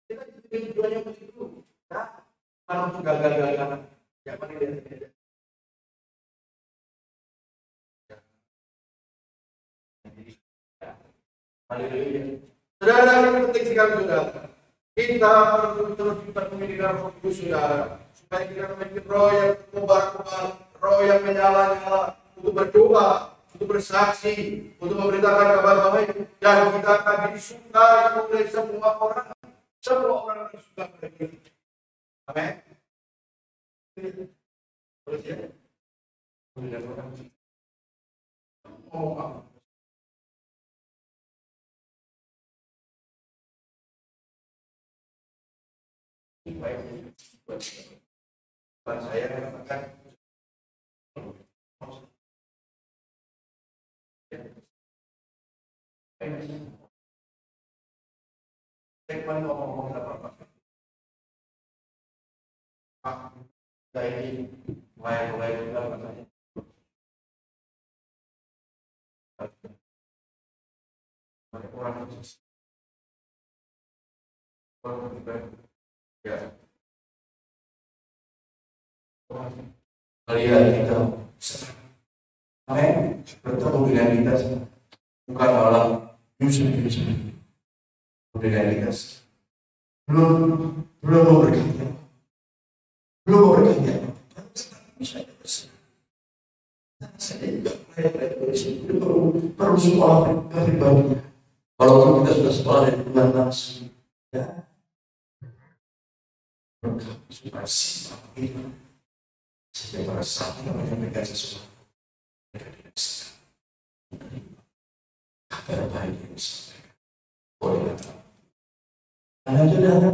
kita tujuannya begitu, ya, bukan untuk gagal-gagalan. Siapa nih dia? Haleluya. Saudara, ini penting sekali saudara. Kita perlu terus dipenuhi dengan Roh Kudus saudara, supaya kita memiliki roh yang kobar-kobar, roh yang menyala-nyala untuk berdoa, untuk bersaksi, untuk memberitakan kabar baik, dan kita akan disukai oleh semua orang. Semua orang akan suka pada kita. Amin. Terus ya. Oh, buat saya katakan saya ngomong apa saya ini mulai juga katanya orang ya kalian kita amin bertemu dengan kita bukan malah Yusuf dengan kita belum berkata saya juga perlu sekolah pribadi walaupun kita sudah sekolah dari Tuhan langsung ya supaya simak itu sehingga pada saat kita menyampaikan sesuatu mereka tidak bisa kabar baik yang disampaikan oleh kata karena saudara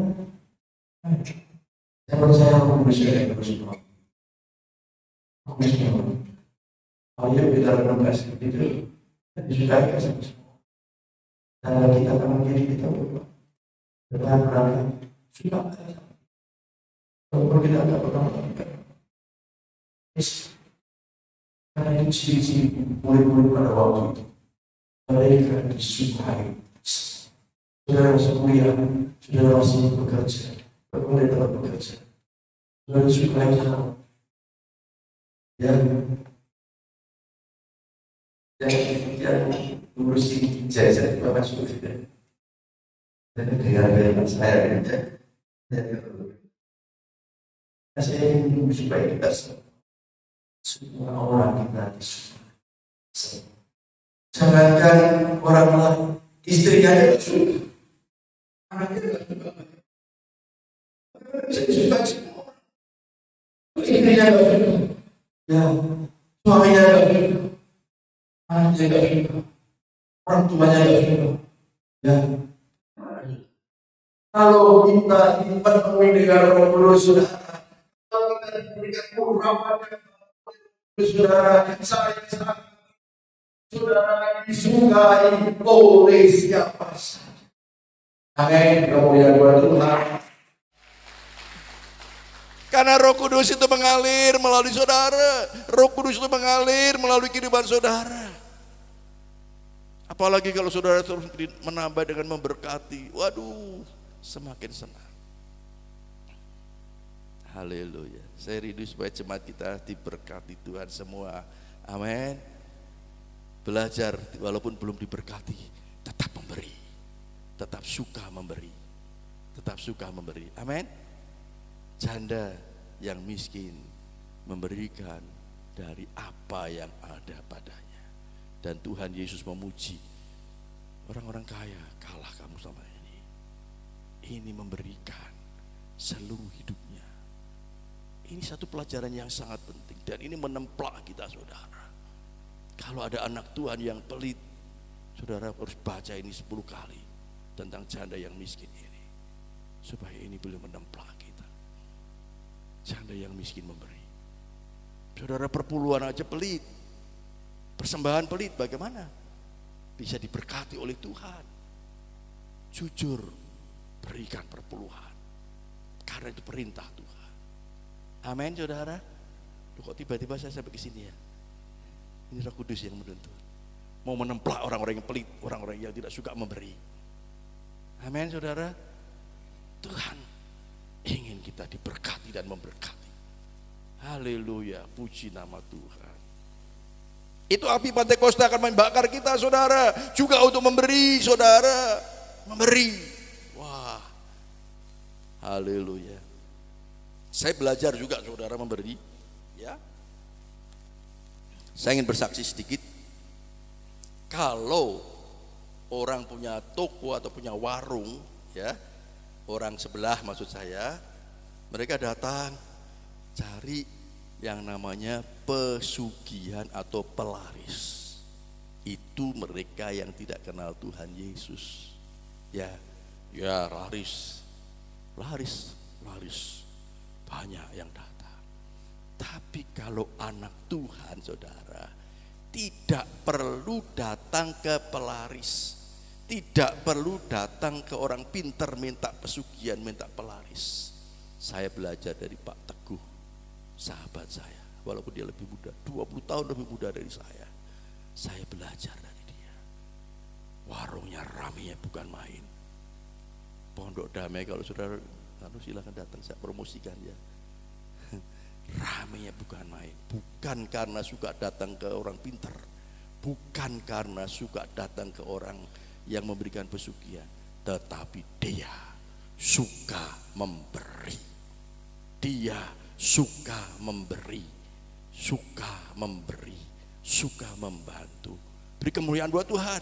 saya percaya aku bisa bersyukur aku bisa ayo kita renungkan seperti itu dan disukai sama semua dan kita akan menjadi kita berubah dengan berangkat suka walaupun kita tidak pernah melakukan karena itu ciri-ciri murid-murid pada waktu itu mereka disukai saudara masih kuliah, saudara masih bekerja mulai dalam bekerja saudara sukai sama dan ngurusin jasa Bapak Surya dan dengan saya saya ingin supaya kita semua orang kita disukai. Jangankan orang lain, istrinya tidak suka, anaknya tidak suka. Saya suka semua. Istrinya tidak suka, ya suaminya tidak suka, anaknya tidak suka, orang tuanya tidak suka. Ya, kalau kita dipenuhi dengan Roh Kudus, saudara saudara disukai oleh siapa saja. Amin. Kemuliaan Tuhan. Karena Roh Kudus itu mengalir melalui saudara, Roh Kudus itu mengalir melalui kehidupan saudara. Apalagi kalau saudara terus menambah dengan memberkati, waduh, semakin senang. Haleluya. Saya rindu supaya jemaat kita diberkati Tuhan semua. Amin. Belajar walaupun belum diberkati, tetap memberi. Tetap suka memberi. Tetap suka memberi. Amin. Janda yang miskin memberikan dari apa yang ada padanya. Dan Tuhan Yesus memuji orang-orang kaya, kalah kamu sama ini. Ini memberikan seluruh hidupnya. Ini satu pelajaran yang sangat penting dan ini menemplak kita saudara. Kalau ada anak Tuhan yang pelit, saudara harus baca ini 10 kali tentang janda yang miskin ini. Supaya ini boleh menemplak kita. janda yang miskin memberi. Saudara, perpuluhan aja pelit, persembahan pelit, bagaimana bisa diberkati oleh Tuhan? Jujur, berikan perpuluhan, karena itu perintah Tuhan. Amin, saudara. Kok tiba-tiba saya sampai ke sini ya? Ini Roh Kudus yang menuntun, mau menemplak orang-orang yang pelit, orang-orang yang tidak suka memberi. Amin, saudara. Tuhan ingin kita diberkati dan memberkati. Haleluya, puji nama Tuhan. Itu api Pentakosta akan membakar kita, saudara, juga untuk memberi, saudara, memberi. Wah, haleluya. Saya belajar juga, saudara, memberi. Ya, saya ingin bersaksi sedikit. Kalau orang punya toko atau punya warung, ya, orang sebelah maksud saya, mereka datang cari yang namanya pesugihan atau pelaris. Itu mereka yang tidak kenal Tuhan Yesus. Ya, laris. Banyak yang datang. Tapi kalau anak Tuhan, saudara, tidak perlu datang ke pelaris, tidak perlu datang ke orang pintar minta pesugihan, minta pelaris. Saya belajar dari Pak Teguh, sahabat saya, walaupun dia lebih muda, 20 tahun lebih muda dari saya belajar dari dia. Warungnya ramai, bukan main. Pondok Damai, kalau saudara silakan datang, saya promosikan ya. Ramainya bukan main, bukan karena suka datang ke orang pintar, bukan karena suka datang ke orang yang memberikan pesugihan, tetapi dia suka memberi. Dia suka memberi, suka membantu. Beri kemuliaan buat Tuhan.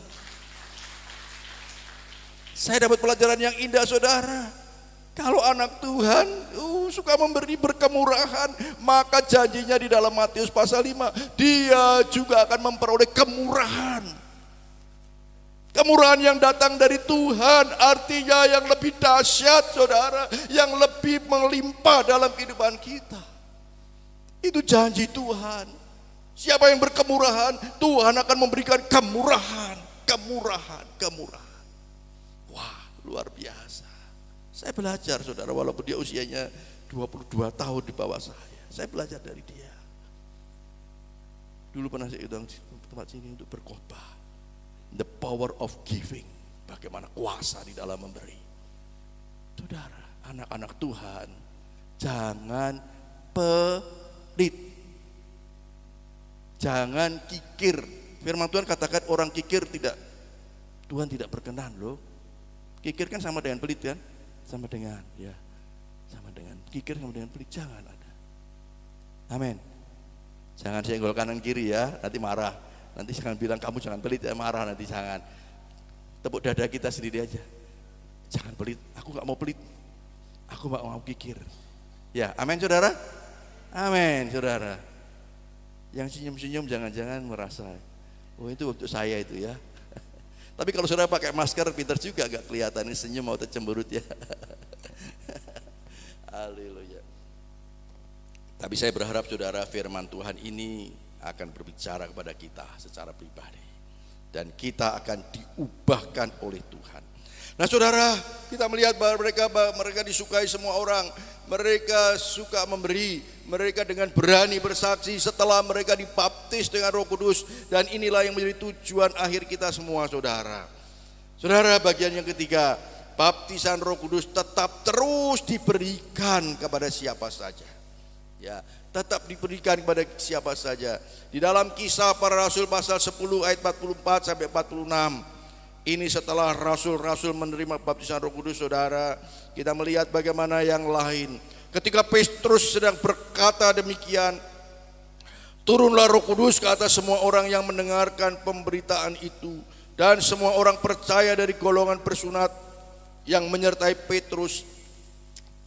Saya dapat pelajaran yang indah, saudara. Kalau anak Tuhan suka memberi, berkemurahan, maka janjinya di dalam Matius pasal 5, dia juga akan memperoleh kemurahan. Kemurahan yang datang dari Tuhan, artinya yang lebih dahsyat, saudara, yang lebih melimpah dalam kehidupan kita. Itu janji Tuhan. Siapa yang berkemurahan, Tuhan akan memberikan kemurahan. Wah, luar biasa. Saya belajar, saudara, walaupun dia usianya 22 tahun di bawah saya belajar dari dia. Dulu pernah saya datang tempat sini untuk berkhotbah. The power of giving, bagaimana kuasa di dalam memberi. Saudara, anak-anak Tuhan, jangan pelit, jangan kikir. Firman Tuhan katakan orang kikir Tuhan tidak berkenan loh. Kikir kan sama dengan pelit kan? Sama dengan kikir sama dengan pelit, jangan ada. Amin. Jangan senggol kanan kiri ya, nanti marah. Nanti jangan bilang kamu jangan pelit ya, marah nanti, jangan. Tepuk dada kita sendiri aja. Jangan pelit, aku gak mau pelit. Aku gak mau kikir. Ya, amin saudara? Amin saudara. Yang senyum-senyum jangan-jangan merasa, oh itu untuk saya itu ya. Tapi kalau saudara pakai masker, pintar juga, gak kelihatan ini senyum atau cemberut ya. Haleluya. Tapi saya berharap, saudara, firman Tuhan ini akan berbicara kepada kita secara pribadi, dan kita akan diubahkan oleh Tuhan. Nah, saudara, kita melihat bahwa mereka disukai semua orang. Mereka suka memberi, mereka dengan berani bersaksi setelah mereka dibaptis dengan Roh Kudus, dan inilah yang menjadi tujuan akhir kita semua, saudara. Saudara, bagian yang ketiga, baptisan Roh Kudus tetap terus diberikan kepada siapa saja. Ya, tetap diberikan kepada siapa saja. Di dalam Kisah Para Rasul pasal 10 ayat 44 sampai 46. Ini setelah rasul-rasul menerima baptisan Roh Kudus, saudara, kita melihat bagaimana yang lain. Ketika Petrus sedang berkata demikian, turunlah Roh Kudus ke atas semua orang yang mendengarkan pemberitaan itu, dan semua orang percaya dari golongan persunat yang menyertai Petrus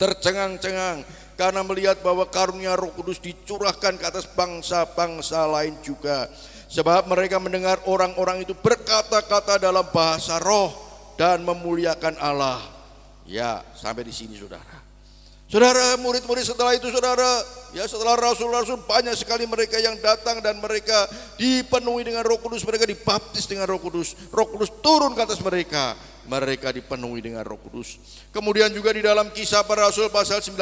tercengang-cengang karena melihat bahwa karunia Roh Kudus dicurahkan ke atas bangsa-bangsa lain juga. Sebab mereka mendengar orang-orang itu berkata-kata dalam bahasa roh dan memuliakan Allah. Ya, sampai di sini, saudara. Saudara, murid-murid setelah itu saudara, ya setelah rasul-rasul banyak sekali mereka yang datang dan mereka dipenuhi dengan Roh Kudus, mereka dibaptis dengan Roh Kudus. Roh Kudus turun ke atas mereka, mereka dipenuhi dengan Roh Kudus. Kemudian juga di dalam Kisah Para Rasul pasal 19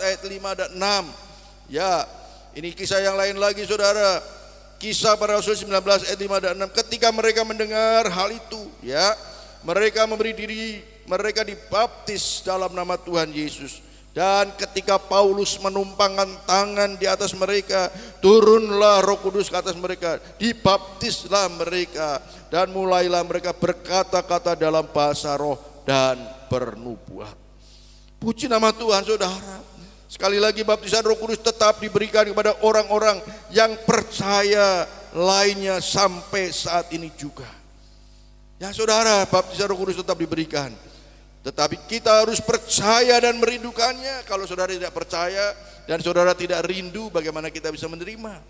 ayat 5 dan 6. Ya, ini kisah yang lain lagi saudara. Kisah Para Rasul 19 ayat 5 dan 6. Ketika mereka mendengar hal itu, ya, mereka memberi diri, mereka dibaptis dalam nama Tuhan Yesus. Dan ketika Paulus menumpangkan tangan di atas mereka, turunlah Roh Kudus ke atas mereka, dibaptislah mereka, dan mulailah mereka berkata-kata dalam bahasa roh dan bernubuat. Puji nama Tuhan saudara. Sekali lagi baptisan Roh Kudus tetap diberikan kepada orang-orang yang percaya lainnya sampai saat ini juga. Ya saudara, baptisan Roh Kudus tetap diberikan. Tetapi kita harus percaya dan merindukannya. Kalau saudara tidak percaya dan saudara tidak rindu, bagaimana kita bisa menerima?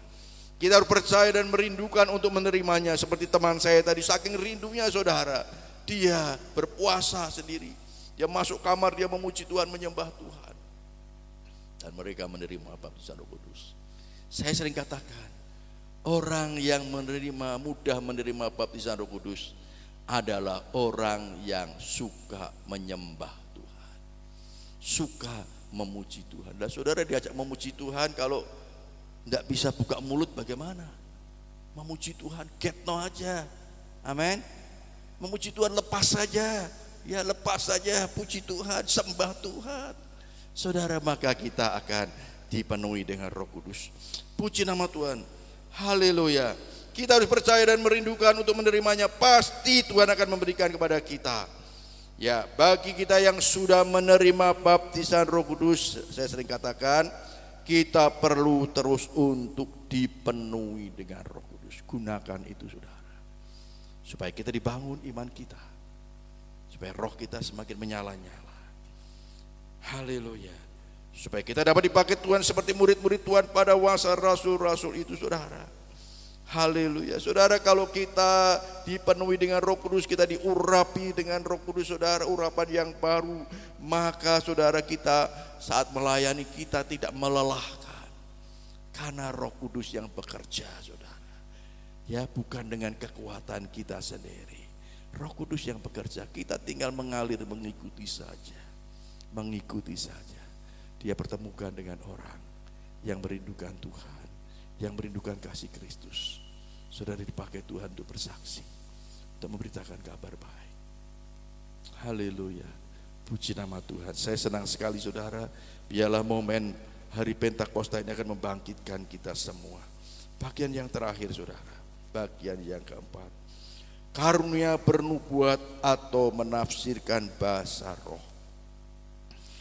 Kita harus percaya dan merindukan untuk menerimanya. Seperti teman saya tadi, saking rindunya saudara, dia berpuasa sendiri. Dia masuk kamar, dia memuji Tuhan, menyembah Tuhan. Dan mereka menerima baptisan Roh Kudus. Saya sering katakan, orang yang mudah menerima baptisan Roh Kudus adalah orang yang suka menyembah Tuhan, suka memuji Tuhan. Dan saudara diajak memuji Tuhan, kalau tidak bisa buka mulut bagaimana? Memuji Tuhan, get no aja, amin. Memuji Tuhan lepas saja, ya lepas saja, puji Tuhan, sembah Tuhan. Saudara, maka kita akan dipenuhi dengan Roh Kudus. Puji nama Tuhan, haleluya. Kita harus percaya dan merindukan untuk menerimanya. Pasti Tuhan akan memberikan kepada kita. Ya, bagi kita yang sudah menerima baptisan Roh Kudus, saya sering katakan, kita perlu terus untuk dipenuhi dengan Roh Kudus. Gunakan itu saudara, supaya kita dibangun iman kita, supaya roh kita semakin menyala-nyala. Haleluya. Supaya kita dapat dipakai Tuhan seperti murid-murid Tuhan pada masa rasul-rasul itu saudara. Haleluya. Saudara, kalau kita dipenuhi dengan Roh Kudus, kita diurapi dengan Roh Kudus saudara, urapan yang baru, maka saudara kita saat melayani kita tidak melelahkan, karena Roh Kudus yang bekerja saudara. Ya, bukan dengan kekuatan kita sendiri. Roh Kudus yang bekerja, kita tinggal mengalir, mengikuti saja. Mengikuti saja. Dia pertemukan dengan orang yang merindukan Tuhan, yang merindukan kasih Kristus. Saudara dipakai Tuhan untuk bersaksi, untuk memberitakan kabar baik. Haleluya. Puji nama Tuhan. Saya senang sekali saudara, biarlah momen hari Pentakosta ini akan membangkitkan kita semua. Bagian yang terakhir saudara, bagian yang keempat, karunia bernubuat atau menafsirkan bahasa roh.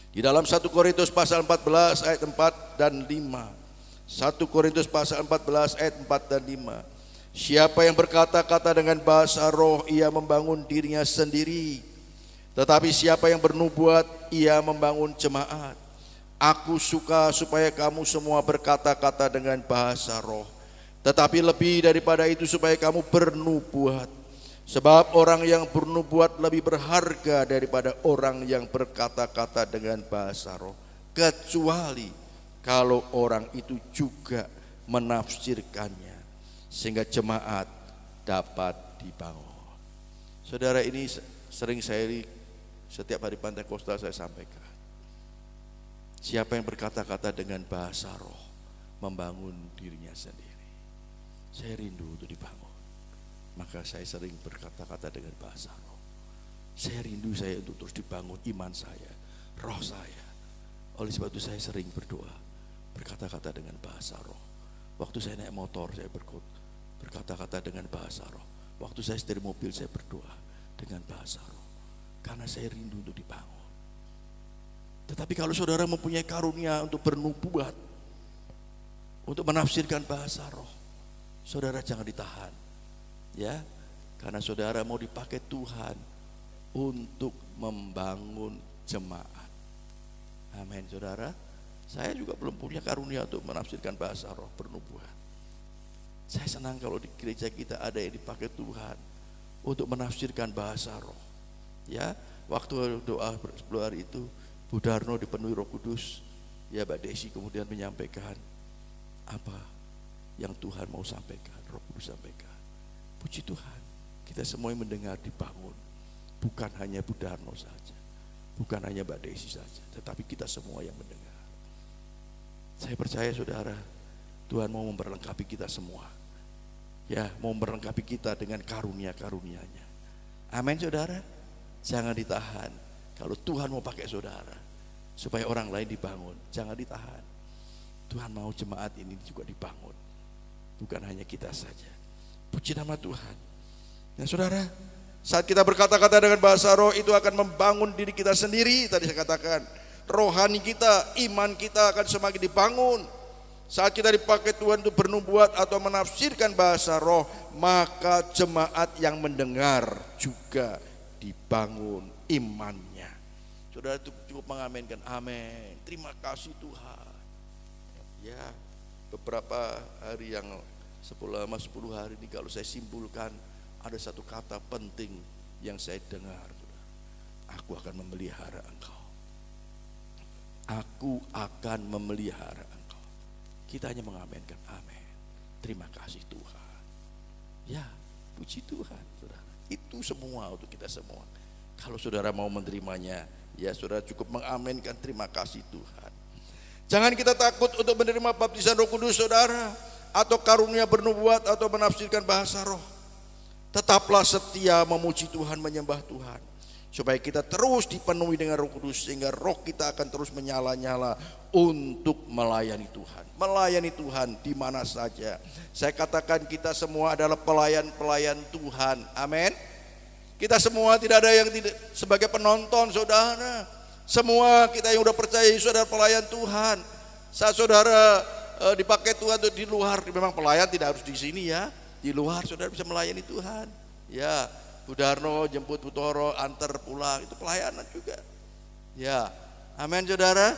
Di dalam 1 Korintus pasal 14 ayat 4 dan 5. 1 Korintus pasal 14 ayat 4 dan 5. Siapa yang berkata-kata dengan bahasa roh, ia membangun dirinya sendiri. Tetapi siapa yang bernubuat, ia membangun jemaat. Aku suka supaya kamu semua berkata-kata dengan bahasa roh, tetapi lebih daripada itu supaya kamu bernubuat. Sebab orang yang bernubuat lebih berharga daripada orang yang berkata-kata dengan bahasa roh, kecuali kalau orang itu juga menafsirkannya, sehingga jemaat dapat dibangun. Saudara, ini sering saya setiap hari Pentakosta saya sampaikan. Siapa yang berkata-kata dengan bahasa roh membangun dirinya sendiri. Saya rindu untuk dibangun, maka saya sering berkata-kata dengan bahasa roh. Saya rindu saya untuk terus dibangun iman saya, roh saya. Oleh sebab itu saya sering berdoa, berkata-kata dengan bahasa roh. Waktu saya naik motor saya berkata-kata dengan bahasa roh. Waktu saya setir mobil saya berdoa dengan bahasa roh, karena saya rindu untuk dibangun. Tetapi kalau saudara mempunyai karunia untuk bernubuat, untuk menafsirkan bahasa roh, saudara jangan ditahan, ya, karena saudara mau dipakai Tuhan untuk membangun jemaat. Amin, saudara. Saya juga belum punya karunia untuk menafsirkan bahasa roh, bernubuat. Saya senang kalau di gereja kita ada yang dipakai Tuhan untuk menafsirkan bahasa roh. Ya, waktu doa 10 hari itu Bu Darno dipenuhi Roh Kudus, ya Mbak Desi kemudian menyampaikan apa yang Tuhan mau sampaikan, Roh Kudus sampaikan. Puji Tuhan, kita semua yang mendengar dibangun. Bukan hanya Bu Darno saja, bukan hanya Mbak Desi saja, tetapi kita semua yang mendengar. Saya percaya saudara, Tuhan mau memperlengkapi kita semua. Ya, mau memperlengkapi kita dengan karunia-karunia-Nya. Amin saudara. Jangan ditahan. Kalau Tuhan mau pakai saudara supaya orang lain dibangun, jangan ditahan. Tuhan mau jemaat ini juga dibangun, bukan hanya kita saja. Puji nama Tuhan. Nah saudara, saat kita berkata-kata dengan bahasa roh, itu akan membangun diri kita sendiri. Tadi saya katakan, rohani kita, iman kita akan semakin dibangun. Saat kita dipakai Tuhan untuk bernubuat atau menafsirkan bahasa roh, maka jemaat yang mendengar juga dibangun imannya. Saudara itu cukup mengaminkan, amin. Terima kasih Tuhan. Ya, beberapa hari yang 10 hari ini kalau saya simpulkan, ada satu kata penting yang saya dengar. Aku akan memelihara engkau. Aku akan memelihara engkau. Kita hanya mengaminkan, amin. Terima kasih Tuhan. Ya, puji Tuhan, saudara. Itu semua untuk kita semua. Kalau saudara mau menerimanya, ya saudara cukup mengaminkan terima kasih Tuhan. Jangan kita takut untuk menerima baptisan Roh Kudus saudara, atau karunia bernubuat atau menafsirkan bahasa roh. Tetaplah setia memuji Tuhan, menyembah Tuhan, supaya kita terus dipenuhi dengan Roh Kudus, sehingga roh kita akan terus menyala-nyala untuk melayani Tuhan. Melayani Tuhan di mana saja. Saya katakan kita semua adalah pelayan-pelayan Tuhan. Amin. Kita semua tidak ada yang tidak sebagai penonton saudara. Semua kita yang udah percaya Yesus adalah pelayan Tuhan. Saat saudara dipakai Tuhan di luar, memang pelayan tidak harus di sini ya. Di luar saudara bisa melayani Tuhan. Ya, Bu Darno jemput Bu Toro, antar pulang, itu pelayanan juga. Ya, amin saudara.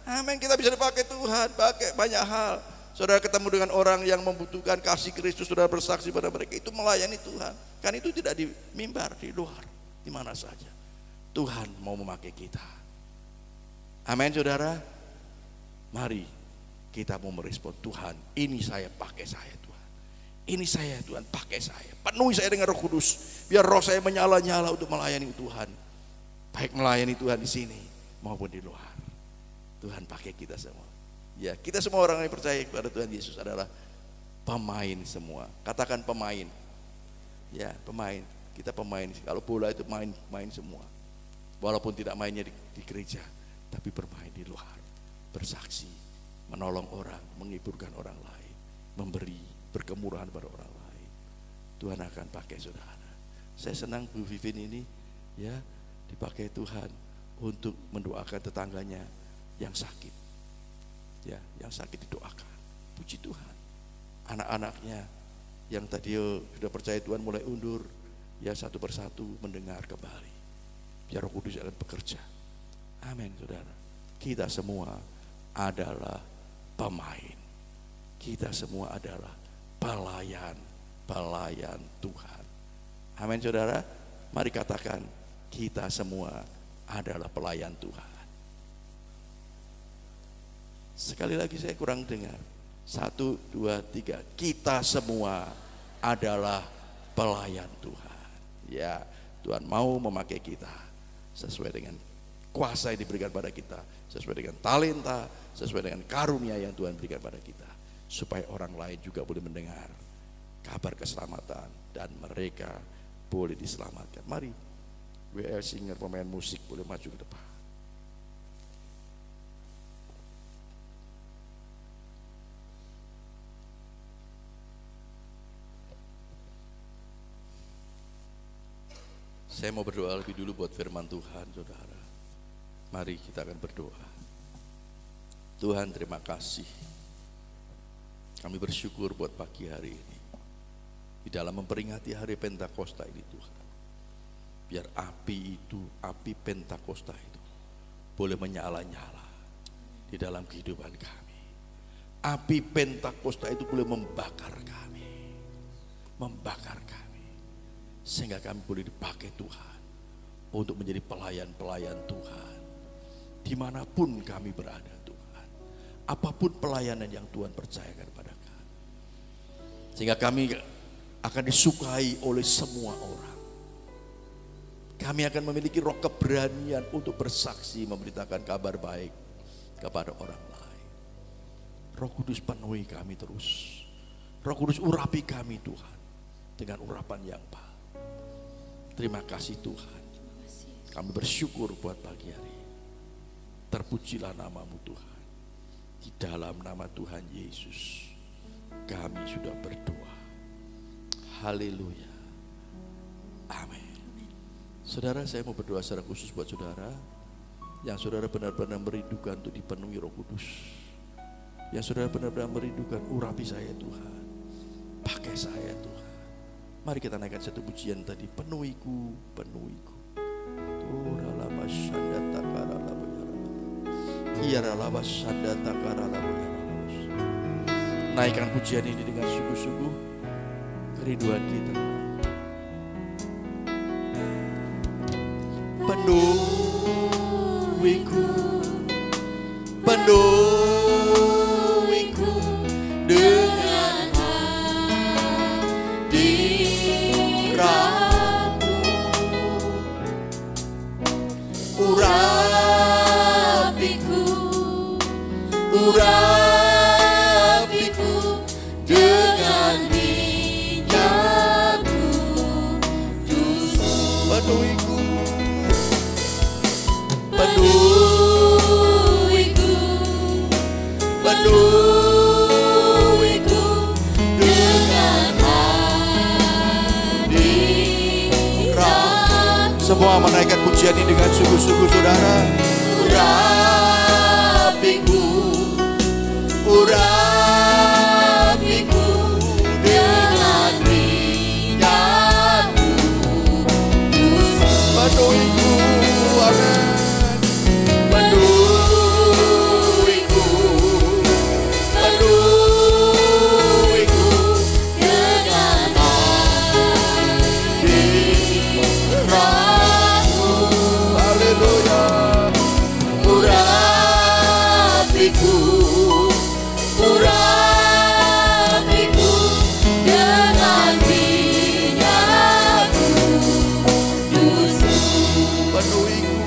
Amin, kita bisa dipakai Tuhan, pakai banyak hal. Saudara ketemu dengan orang yang membutuhkan kasih Kristus, saudara bersaksi pada mereka, itu melayani Tuhan. Kan itu tidak di mimbar, di luar, di mana saja. Tuhan mau memakai kita. Amin saudara. Mari kita mau merespon Tuhan. Ini saya pakai saya Tuhan. Ini saya Tuhan pakai saya. Penuhi saya dengan Roh Kudus. Biar roh saya menyala-nyala untuk melayani Tuhan. Baik melayani Tuhan di sini maupun di luar. Tuhan pakai kita semua. Ya, kita semua orang yang percaya kepada Tuhan Yesus adalah pemain semua. Katakan pemain. Ya, pemain. Kita pemain. Kalau bola itu main semua. Walaupun tidak mainnya di gereja, tapi bermain di luar. Bersaksi, menolong orang, menghiburkan orang lain, memberi berkemurahan pada orang lain. Tuhan akan pakai saudara. Saya senang Bu Vivin ini ya dipakai Tuhan untuk mendoakan tetangganya yang sakit. Ya, yang sakit didoakan. Puji Tuhan. Anak-anaknya yang tadi sudah percaya Tuhan mulai undur, ya satu persatu mendengar kembali. Biar Roh Kudus akan bekerja. Amin saudara. Kita semua adalah pemain. Kita semua adalah pelayan Tuhan. Amin saudara. Mari katakan, kita semua adalah pelayan Tuhan. Sekali lagi saya kurang dengar. 1, 2, 3. Kita semua adalah pelayan Tuhan. Ya, Tuhan mau memakai kita sesuai dengan kuasa yang diberikan pada kita, sesuai dengan talenta, sesuai dengan karunia yang Tuhan berikan pada kita, supaya orang lain juga boleh mendengar kabar keselamatan dan mereka boleh diselamatkan. Mari WL Singer, pemain musik, boleh maju ke depan. Saya mau berdoa lebih dulu buat firman Tuhan, saudara. Mari kita akan berdoa. Tuhan, terima kasih. Kami bersyukur buat pagi hari ini. Di dalam memperingati hari Pentakosta ini Tuhan. Biar api Pentakosta itu boleh menyala-nyala di dalam kehidupan kami. Api Pentakosta itu boleh membakar kami. Membakar kami. Sehingga kami boleh dipakai Tuhan untuk menjadi pelayan-pelayan Tuhan. dimanapun kami berada Tuhan. Apapun pelayanan yang Tuhan percayakan kepada kami. Sehingga kami akan disukai oleh semua orang. Kami akan memiliki roh keberanian untuk bersaksi, memberitakan kabar baik kepada orang lain. Roh Kudus penuhi kami terus. Roh Kudus urapi kami Tuhan dengan urapan yang baik. Terima kasih Tuhan. Kami bersyukur buat pagi hari. Terpujilah namamu Tuhan. Di dalam nama Tuhan Yesus kami sudah berdoa. Haleluya. Amin. Saudara, saya mau berdoa secara khusus buat saudara yang saudara benar-benar merindukan untuk dipenuhi Roh Kudus. Yang saudara benar-benar merindukan, urapi saya Tuhan, pakai saya Tuhan. Mari kita naikkan satu pujian tadi, penuhiku, penuhiku. Naikkan pujian ini dengan sungguh-sungguh kerinduan kita. Penuhiku, penuhiku dengan hadirat-Mu, urapiku, urapiku dengan minyak kudus. Penuhiku, penuhiku, penuhiku dengan hadirat. Semua menaikkan pujian ini dengan sungguh-sungguh saudara. Urapiku, urapiku dengan minyak kudus. Penuhiku, amin. Penuhiku, penuhiku dengan hadirat-Mu. Haleluya. Urapiku, urapiku dengan minyak kudus. Penuhiku,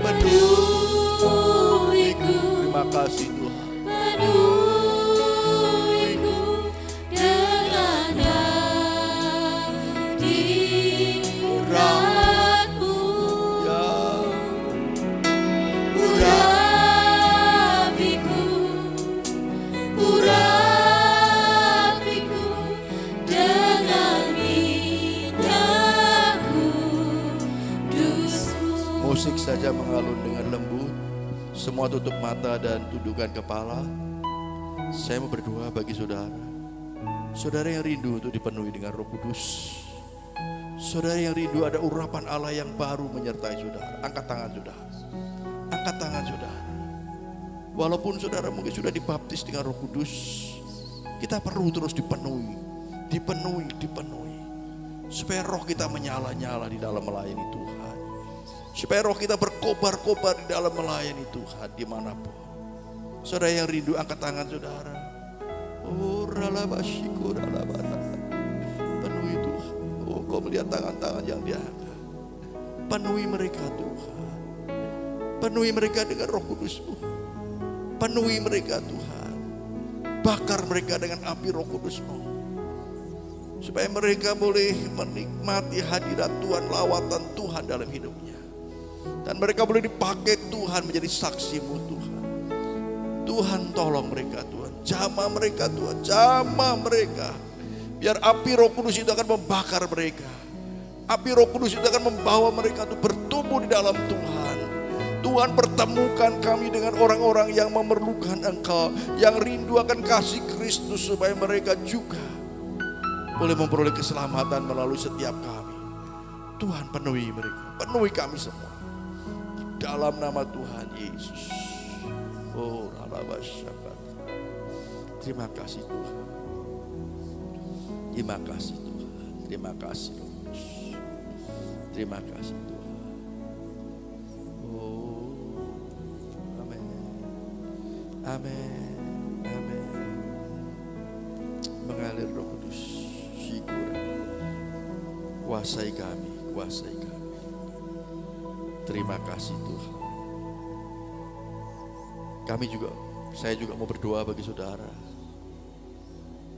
penuhiku. Terima kasih Tuhan. Penuhiku dengan hadirat-Mu. Ya. Urapiku, urapiku dengan minyak kudus-Mu. Musik saja mengalun dengan lembut. Semua tutup mata dan tundukkan kepala. Saya mau berdoa bagi saudara. Saudara yang rindu untuk dipenuhi dengan Roh Kudus. Saudara yang rindu ada urapan Allah yang baru menyertai saudara. Angkat tangan saudara. Angkat tangan saudara. Walaupun saudara mungkin sudah dibaptis dengan Roh Kudus, kita perlu terus dipenuhi. Dipenuhi, dipenuhi. Supaya roh kita menyala-nyala di dalam melayani Tuhan. Supaya roh kita berkobar-kobar di dalam melayani Tuhan dimanapun. Saudara yang rindu, angkat tangan saudara. Oh, ralabashiku, ralabana. Penuhi Tuhan. Oh, kau melihat tangan-tangan yang diangkat. Penuhi mereka Tuhan. Penuhi mereka dengan Roh Kudus-Mu. Penuhi mereka Tuhan. Bakar mereka dengan api Roh Kudus-Mu. Supaya mereka boleh menikmati hadirat Tuhan, lawatan Tuhan dalam hidupnya. Dan mereka boleh dipakai Tuhan menjadi saksi-Mu Tuhan. Tuhan tolong mereka Tuhan. Jamah mereka Tuhan. Jamah mereka. Biar api Roh Kudus itu akan membakar mereka. Api Roh Kudus itu akan membawa mereka untuk bertumbuh di dalam Tuhan. Tuhan, pertemukan kami dengan orang-orang yang memerlukan Engkau, yang rindu akan kasih Kristus, supaya mereka juga boleh memperoleh keselamatan melalui setiap kami. Tuhan, penuhi mereka, penuhi kami semua di dalam nama Tuhan Yesus. Oh, terima kasih Tuhan. Terima kasih Tuhan. Terima kasih Roh Kudus. Terima kasih Tuhan. Oh, Amin. Amin. Mengalir Roh Kudus. Syukur. Kuasai kami, kuasai kami. Terima kasih Tuhan. Saya juga mau berdoa bagi saudara.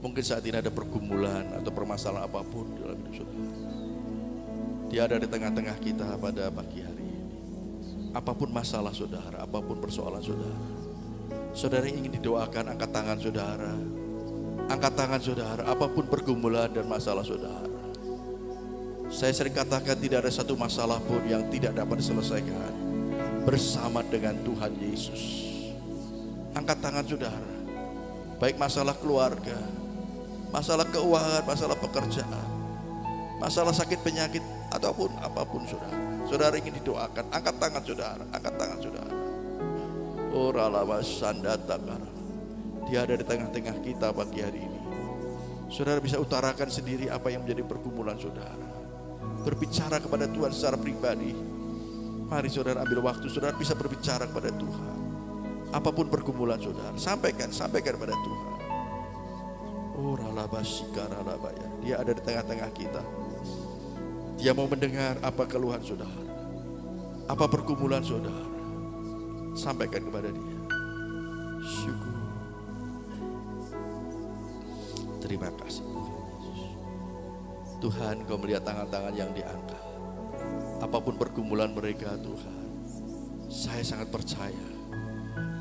Mungkin saat ini ada pergumulan atau permasalahan apapun dalam hidup saudara. Dia ada di tengah-tengah kita pada pagi hari ini. Apapun masalah saudara, apapun persoalan saudara, saudara ingin didoakan, angkat tangan saudara. Angkat tangan saudara, apapun pergumulan dan masalah saudara. Saya sering katakan tidak ada satu masalah pun yang tidak dapat diselesaikan bersama dengan Tuhan Yesus. Angkat tangan saudara. Baik masalah keluarga, masalah keuangan, masalah pekerjaan, masalah sakit penyakit, ataupun apapun saudara. Saudara ingin didoakan, angkat tangan saudara, angkat tangan saudara. Dia ada di tengah-tengah kita pagi hari ini. Saudara bisa utarakan sendiri apa yang menjadi pergumulan saudara. Berbicara kepada Tuhan secara pribadi. Mari saudara ambil waktu, saudara bisa berbicara kepada Tuhan. Apapun pergumulan saudara, sampaikan pada Tuhan. Dia ada di tengah-tengah kita. Dia mau mendengar apa keluhan saudara, apa pergumulan saudara. Sampaikan kepada Dia. Syukur. Terima kasih Tuhan Yesus. Tuhan, Kau melihat tangan-tangan yang diangkat. Apapun pergumulan mereka Tuhan, saya sangat percaya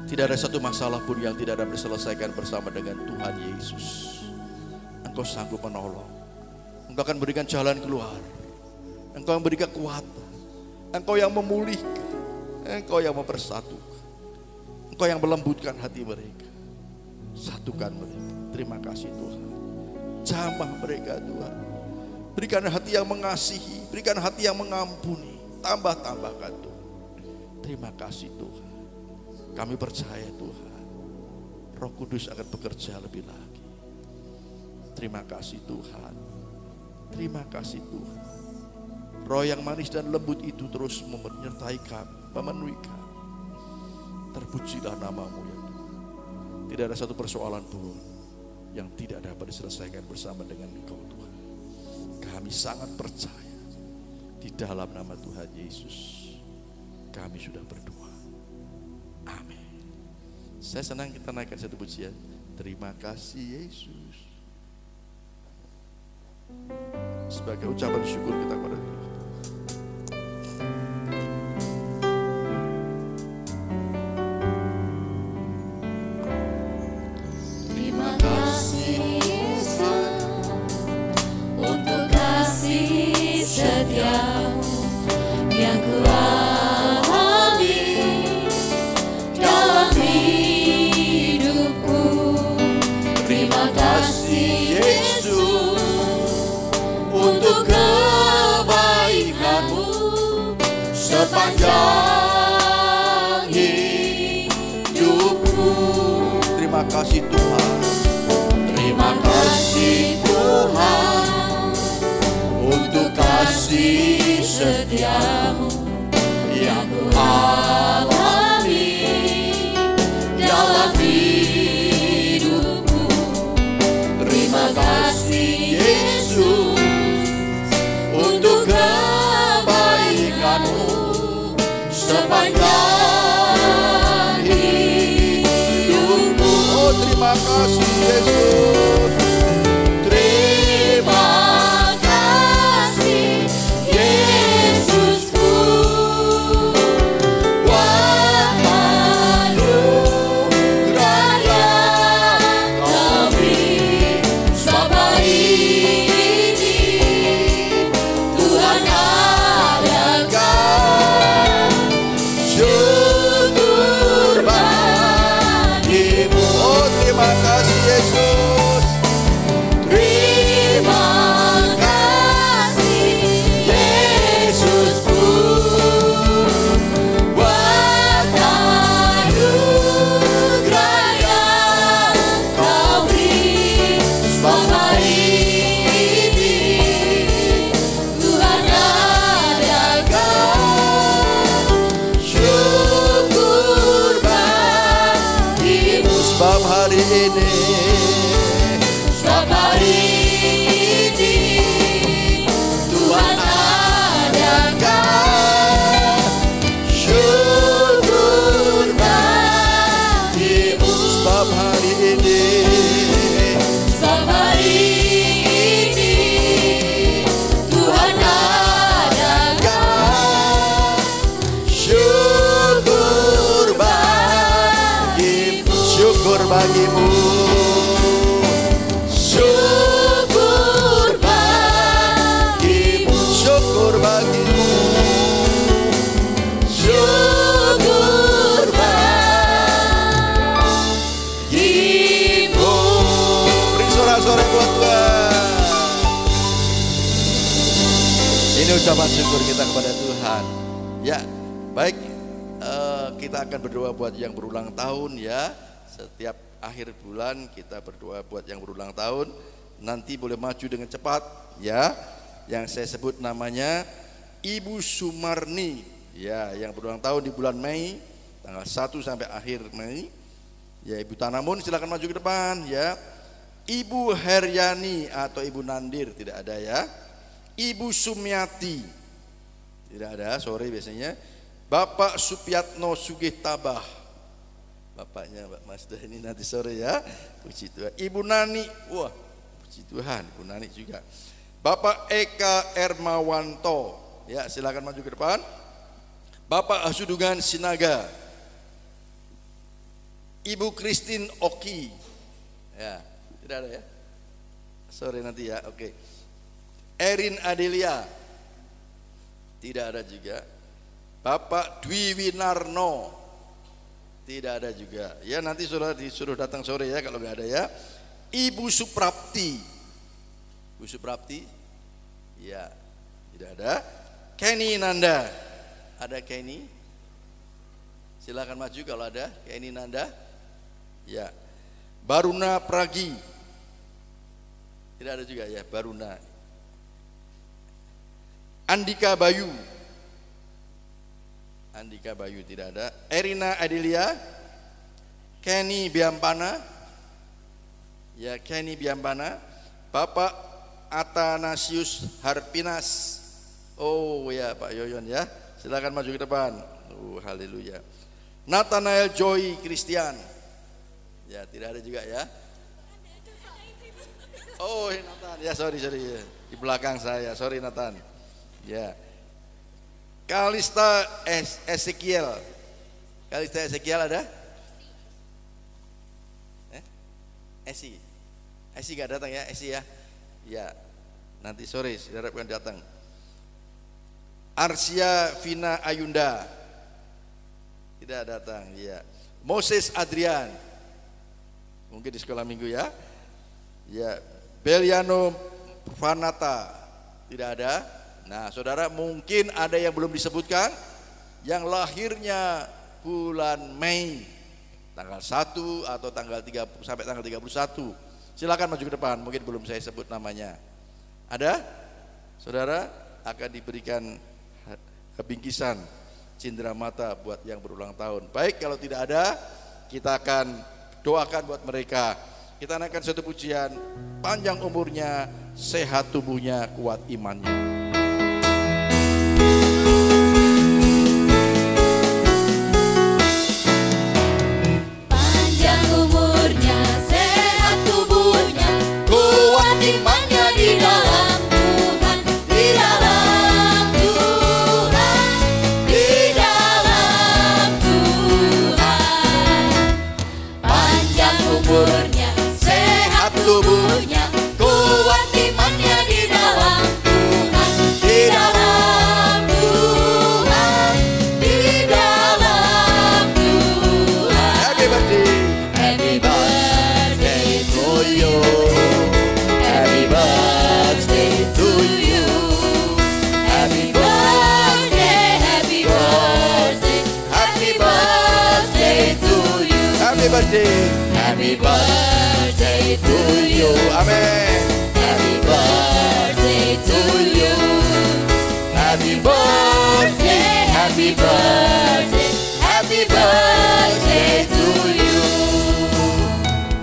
tidak ada satu masalah pun yang tidak dapat diselesaikan bersama dengan Tuhan Yesus. Engkau sanggup menolong. Engkau akan berikan jalan keluar. Engkau yang berikan kekuatan. Engkau yang memulihkan. Engkau yang mempersatukan. Engkau yang melembutkan hati mereka. Satukan mereka. Terima kasih Tuhan. Jamah mereka Tuhan. Berikan hati yang mengasihi. Berikan hati yang mengampuni. Tambah-tambahkan Tuhan. Terima kasih Tuhan. Kami percaya Tuhan, Roh Kudus akan bekerja lebih lagi. Terima kasih Tuhan. Terima kasih Tuhan. Roh yang manis dan lembut itu terus menyertai kami, memenuhi kami. Terpujilah nama-Mu ya Tuhan. Tidak ada satu persoalan pun yang tidak dapat diselesaikan bersama dengan Engkau Tuhan. Kami sangat percaya di dalam nama Tuhan Yesus. Kami sudah berdoa. Amin. Saya senang kita naikkan satu pujian. Terima kasih Yesus. Sebagai ucapan syukur kita kepada Tuhan. Terima kasih Yesus untuk kasih setia-Mu yang kuat. Sepanjang hidupku. Terima kasih Tuhan. Terima kasih Tuhan untuk kasih setia-Mu yang kualami dalam hidupku. Terima kasih Yesus untuk kebaikan-Mu sepanjang hidupku. Oh, terima ini, sebab hari ini Tuhan adakan syukur bagimu. sebab hari ini, Sebab hari ini Tuhan adakan syukur bagimu, syukur bagimu, syukur bagimu, syukur bagimu, syukur bagimu. beri sorak-sorai buat Tuhan. Ini ucapan syukur kita kepada Tuhan. Ya, baik, kita akan berdoa buat yang berulang tahun ya. Setiap akhir bulan kita berdoa buat yang berulang tahun. Nanti boleh maju dengan cepat ya. Yang saya sebut namanya Ibu Sumarni ya, yang berulang tahun di bulan Mei, tanggal 1 sampai akhir Mei. Ya, Ibu Tanamun silakan maju ke depan ya. Ibu Heryani atau Ibu Nandir tidak ada ya. Ibu Sumiati tidak ada, sore biasanya. Bapak Supiatno Sugih Tabah, bapaknya Mbak Masda ini nanti sore ya. Puji Tuhan. Ibu Nani, wah puji Tuhan, Ibu Nani juga. Bapak Eka Ermawanto, ya silakan maju ke depan. Bapak Hasudungan Sinaga. Ibu Christine Oki, ya tidak ada ya. Sore nanti ya, oke. Erin Adelia, tidak ada juga. Bapak Dwi Winarno, tidak ada juga. Ya nanti sudah disuruh datang sore ya kalau nggak ada ya. Ibu Suprapti, Ibu Suprapti, ya tidak ada. Kenny Nanda, ada Kenny? Silakan maju kalau ada Kenny Nanda. Ya. Baruna Pragi, tidak ada juga ya. Baruna. Andika Bayu, Andika Bayu tidak ada. Erina Adelia. Kenny Biampana, ya Kenny Biampana. Bapak Athanasius Harpinas, oh ya Pak Yoyon ya, silakan maju ke depan. Haleluya. Nathanael Joy Christian, ya tidak ada juga ya. Oh Nathan, ya sorry di belakang saya, sorry Nathan. Ya, Kalista Ezekiel, Kalista Ezekiel ada? Esi gak datang ya, Esi ya? Ya, nanti sore diharapkan datang. Arsia Vina Ayunda, tidak datang ya. Moses Adrian, mungkin di sekolah minggu ya. Ya, Beliano Vanata, tidak ada. Nah saudara, mungkin ada yang belum disebutkan, yang lahirnya bulan Mei tanggal 1 atau tanggal 30 sampai tanggal 31. Silakan maju ke depan, mungkin belum saya sebut namanya. Ada? Saudara akan diberikan bingkisan cindera mata buat yang berulang tahun. Baik, kalau tidak ada, kita akan doakan buat mereka. Kita naikkan satu pujian, panjang umurnya, sehat tubuhnya, kuat imannya. Imannya di dalam Tuhan, di dalam Tuhan, di dalam Tuhan. Panjang umurnya, sehat tubuhnya, kuat imannya di dalam Tuhan, di dalam Tuhan, di dalam Tuhan. Happy birthday, happy birthday to you. Happy birthday to you. Happy birthday, happy birthday, happy birthday to you. happy birthday, Happy birthday to you. amin. Happy birthday to you. Happy birthday, happy birthday, happy birthday to you.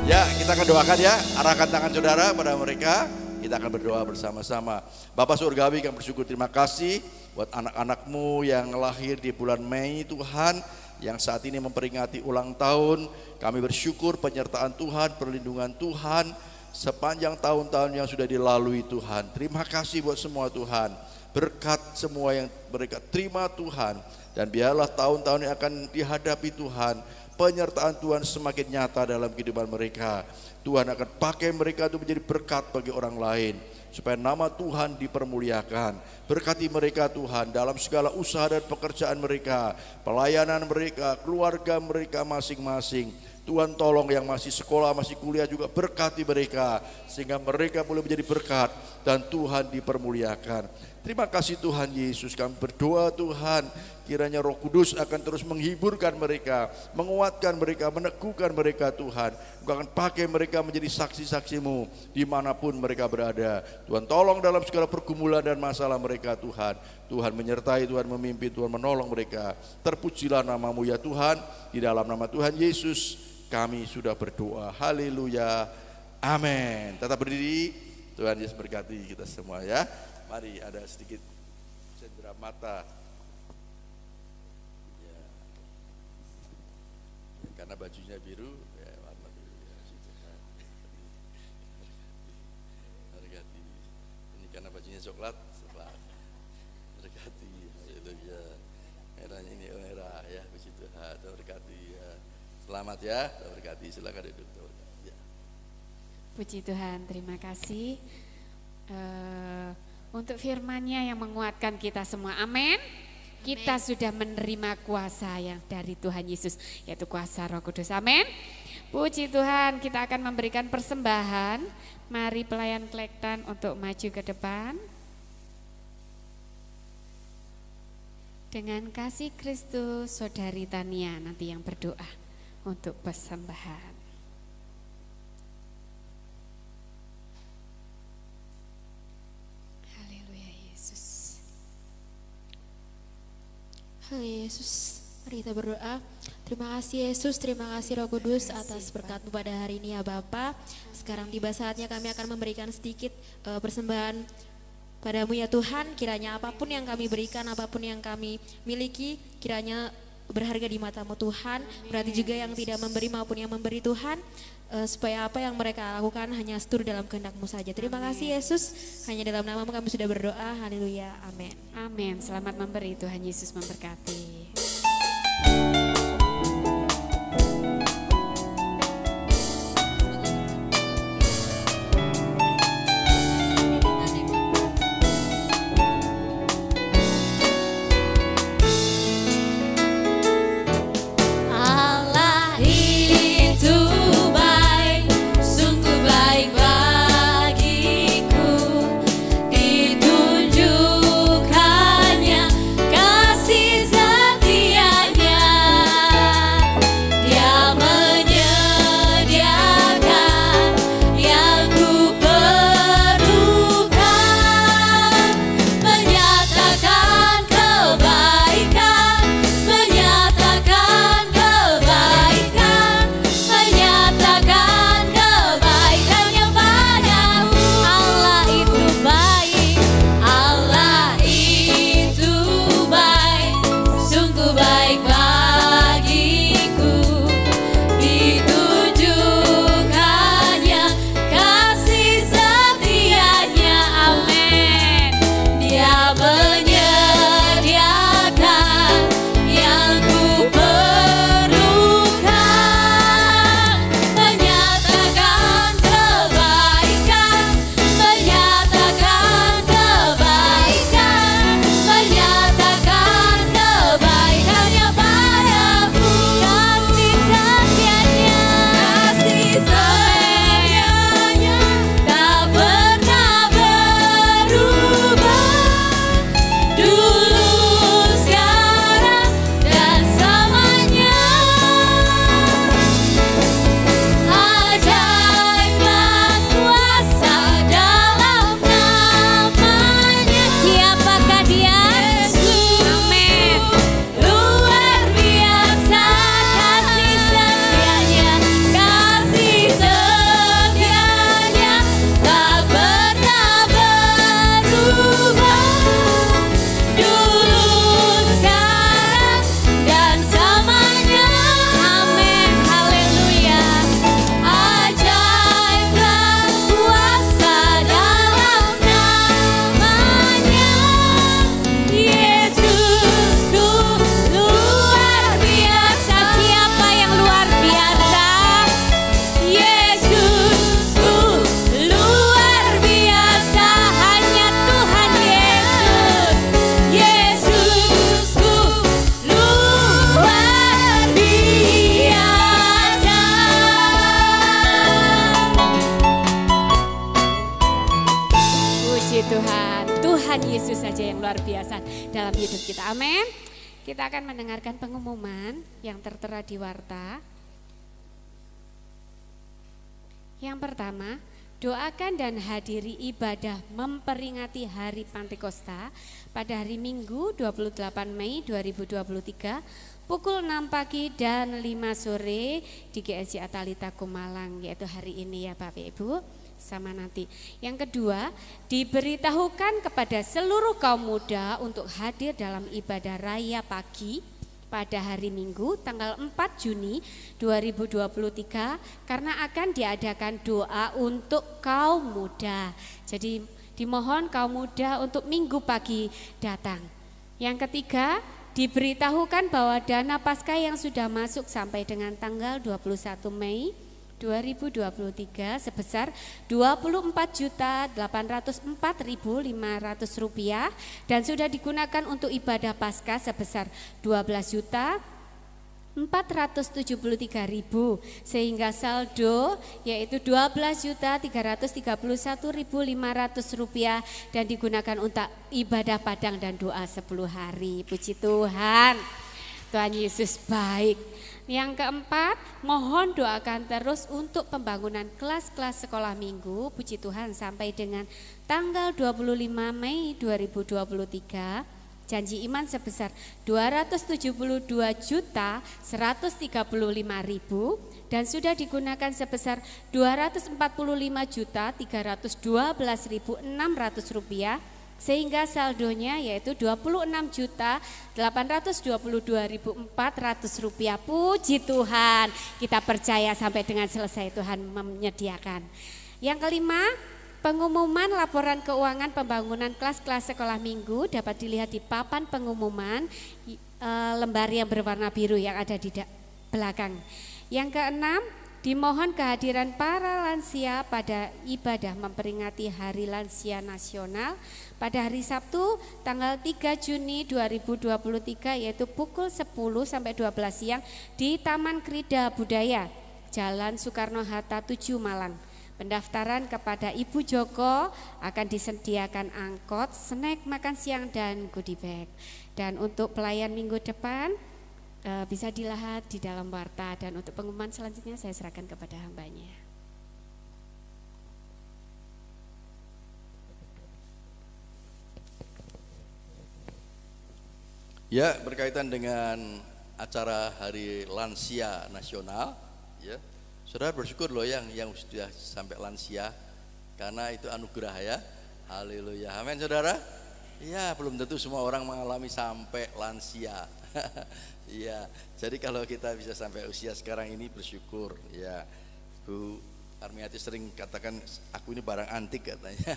Ya kita akan doakan ya, arahkan tangan saudara pada mereka. Kita akan berdoa bersama-sama. Bapak Surgawi, kami bersyukur, terima kasih buat anak-anakmu yang lahir di bulan Mei Tuhan, yang saat ini memperingati ulang tahun. Kami bersyukur penyertaan Tuhan, perlindungan Tuhan sepanjang tahun-tahun yang sudah dilalui Tuhan. Terima kasih buat semua Tuhan. Berkat semua yang mereka terima Tuhan. Dan biarlah tahun-tahun yang akan dihadapi Tuhan, penyertaan Tuhan semakin nyata dalam kehidupan mereka. Tuhan akan pakai mereka untuk menjadi berkat bagi orang lain, supaya nama Tuhan dipermuliakan. Berkati mereka Tuhan dalam segala usaha dan pekerjaan mereka, pelayanan mereka, keluarga mereka masing-masing. Tuhan tolong yang masih sekolah, masih kuliah juga berkati mereka, sehingga mereka boleh menjadi berkat dan Tuhan dipermuliakan. Terima kasih Tuhan Yesus, kami berdoa Tuhan, kiranya Roh Kudus akan terus menghiburkan mereka, menguatkan mereka, meneguhkan mereka Tuhan. Engkau akan pakai mereka menjadi saksi-saksi-Mu dimanapun mereka berada. Tuhan tolong dalam segala pergumulan dan masalah mereka Tuhan. Tuhan menyertai, Tuhan memimpin, Tuhan menolong mereka. Terpujilah nama-Mu ya Tuhan, di dalam nama Tuhan Yesus kami sudah berdoa. Haleluya, amin. Tetap berdiri, Tuhan Yesus berkati kita semua ya. Mari ada sedikit cendera mata ya. Karena bajunya biru ya, warna biru ya. Berkati. Ini karena bajunya coklat, berkati itu ya. Merahnya ini merah ya, puji Tuhan. Berkati ya. Selamat ya, berkati. Silakan duduk ya. Puji Tuhan, terima kasih untuk firman-Nya yang menguatkan kita semua. Amin. Kita sudah menerima kuasa yang dari Tuhan Yesus, yaitu kuasa Roh Kudus. Amin. Puji Tuhan, kita akan memberikan persembahan. Mari pelayan Klektan untuk maju ke depan. Dengan kasih Kristus, Saudari Tania nanti yang berdoa untuk persembahan. Yesus, mari kita berdoa. Terima kasih Yesus, terima kasih Roh Kudus atas berkat-Mu pada hari ini ya Bapa. Sekarang tiba saatnya kami akan memberikan sedikit persembahan padamu ya Tuhan. Kiranya apapun yang kami berikan, apapun yang kami miliki, kiranya berharga di mata-Mu Tuhan. Berarti juga yang tidak memberi maupun yang memberi Tuhan, supaya apa yang mereka lakukan hanya seturut dalam kehendak-Mu saja. Terima kasih Yesus, hanya dalam nama-Mu kami sudah berdoa. Haleluya, amin. Amin. Selamat memberi, Tuhan Yesus memberkati. Ditunjukkannya kasih sayang. Tuhan Yesus saja yang luar biasa dalam hidup kita. Amin. Kita akan mendengarkan pengumuman yang tertera di warta. Yang pertama, doakan dan hadiri ibadah memperingati Hari Pantekosta pada hari Minggu 28 Mei 2023 pukul 6 pagi dan 5 sore di GSI Atalita Kumalang, yaitu hari ini ya Bapak Ibu, sama nanti. Yang kedua, diberitahukan kepada seluruh kaum muda untuk hadir dalam ibadah raya pagi pada hari Minggu tanggal 4 Juni 2023 karena akan diadakan doa untuk kaum muda. Jadi dimohon kaum muda untuk Minggu pagi datang. Yang ketiga, diberitahukan bahwa dana Paskah yang sudah masuk sampai dengan tanggal 21 Mei 2023 sebesar Rp24.804.500 dan sudah digunakan untuk ibadah Paskah sebesar Rp12.473.000 sehingga saldo yaitu Rp12.331.500 dan digunakan untuk ibadah padang dan doa 10 hari. Puji Tuhan. Tuhan Yesus baik. Yang keempat, mohon doakan terus untuk pembangunan kelas-kelas sekolah minggu, puji Tuhan, sampai dengan tanggal 25 Mei 2023. Janji iman sebesar Rp272.135.000 dan sudah digunakan sebesar Rp245.312.600 sehingga saldonya yaitu Rp26.822.400. Puji Tuhan, kita percaya sampai dengan selesai Tuhan menyediakan. Yang kelima, pengumuman laporan keuangan pembangunan kelas-kelas sekolah minggu dapat dilihat di papan pengumuman lembar yang berwarna biru yang ada di belakang. Yang keenam, dimohon kehadiran para lansia pada ibadah memperingati Hari Lansia Nasional pada hari Sabtu tanggal 3 Juni 2023 yaitu pukul 10 sampai 12 siang di Taman Krida Budaya, Jalan Soekarno-Hatta 7 Malang. Pendaftaran kepada Ibu Joko akan disediakan angkot, snack makan siang dan goodie bag. Dan untuk pelayan minggu depan bisa dilihat di dalam warta dan untuk pengumuman selanjutnya saya serahkan kepada hambanya. Ya, berkaitan dengan acara Hari Lansia Nasional, ya, saudara bersyukur loh yang sudah sampai lansia, karena itu anugerah ya, haleluya, amin saudara. Ya, belum tentu semua orang mengalami sampai lansia. Iya, jadi kalau kita bisa sampai usia sekarang ini bersyukur. Ya, Bu Armiati sering katakan aku ini barang antik katanya.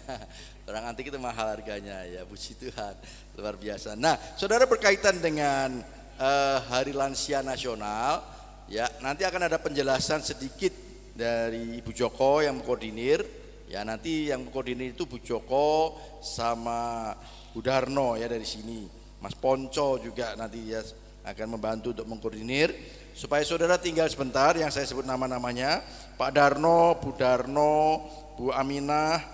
Barang antik itu mahal harganya ya, puji Tuhan, luar biasa. Nah, saudara, berkaitan dengan Hari Lansia Nasional, ya nanti akan ada penjelasan sedikit dari Ibu Joko yang mengkoordinir. Ya nanti yang mengkoordinir itu Bu Joko sama Bu Darno ya dari sini. Mas Ponco juga nanti ya akan membantu untuk mengkoordinir. Supaya saudara tinggal sebentar yang saya sebut nama-namanya, Pak Darno, Bu Darno, Bu Aminah,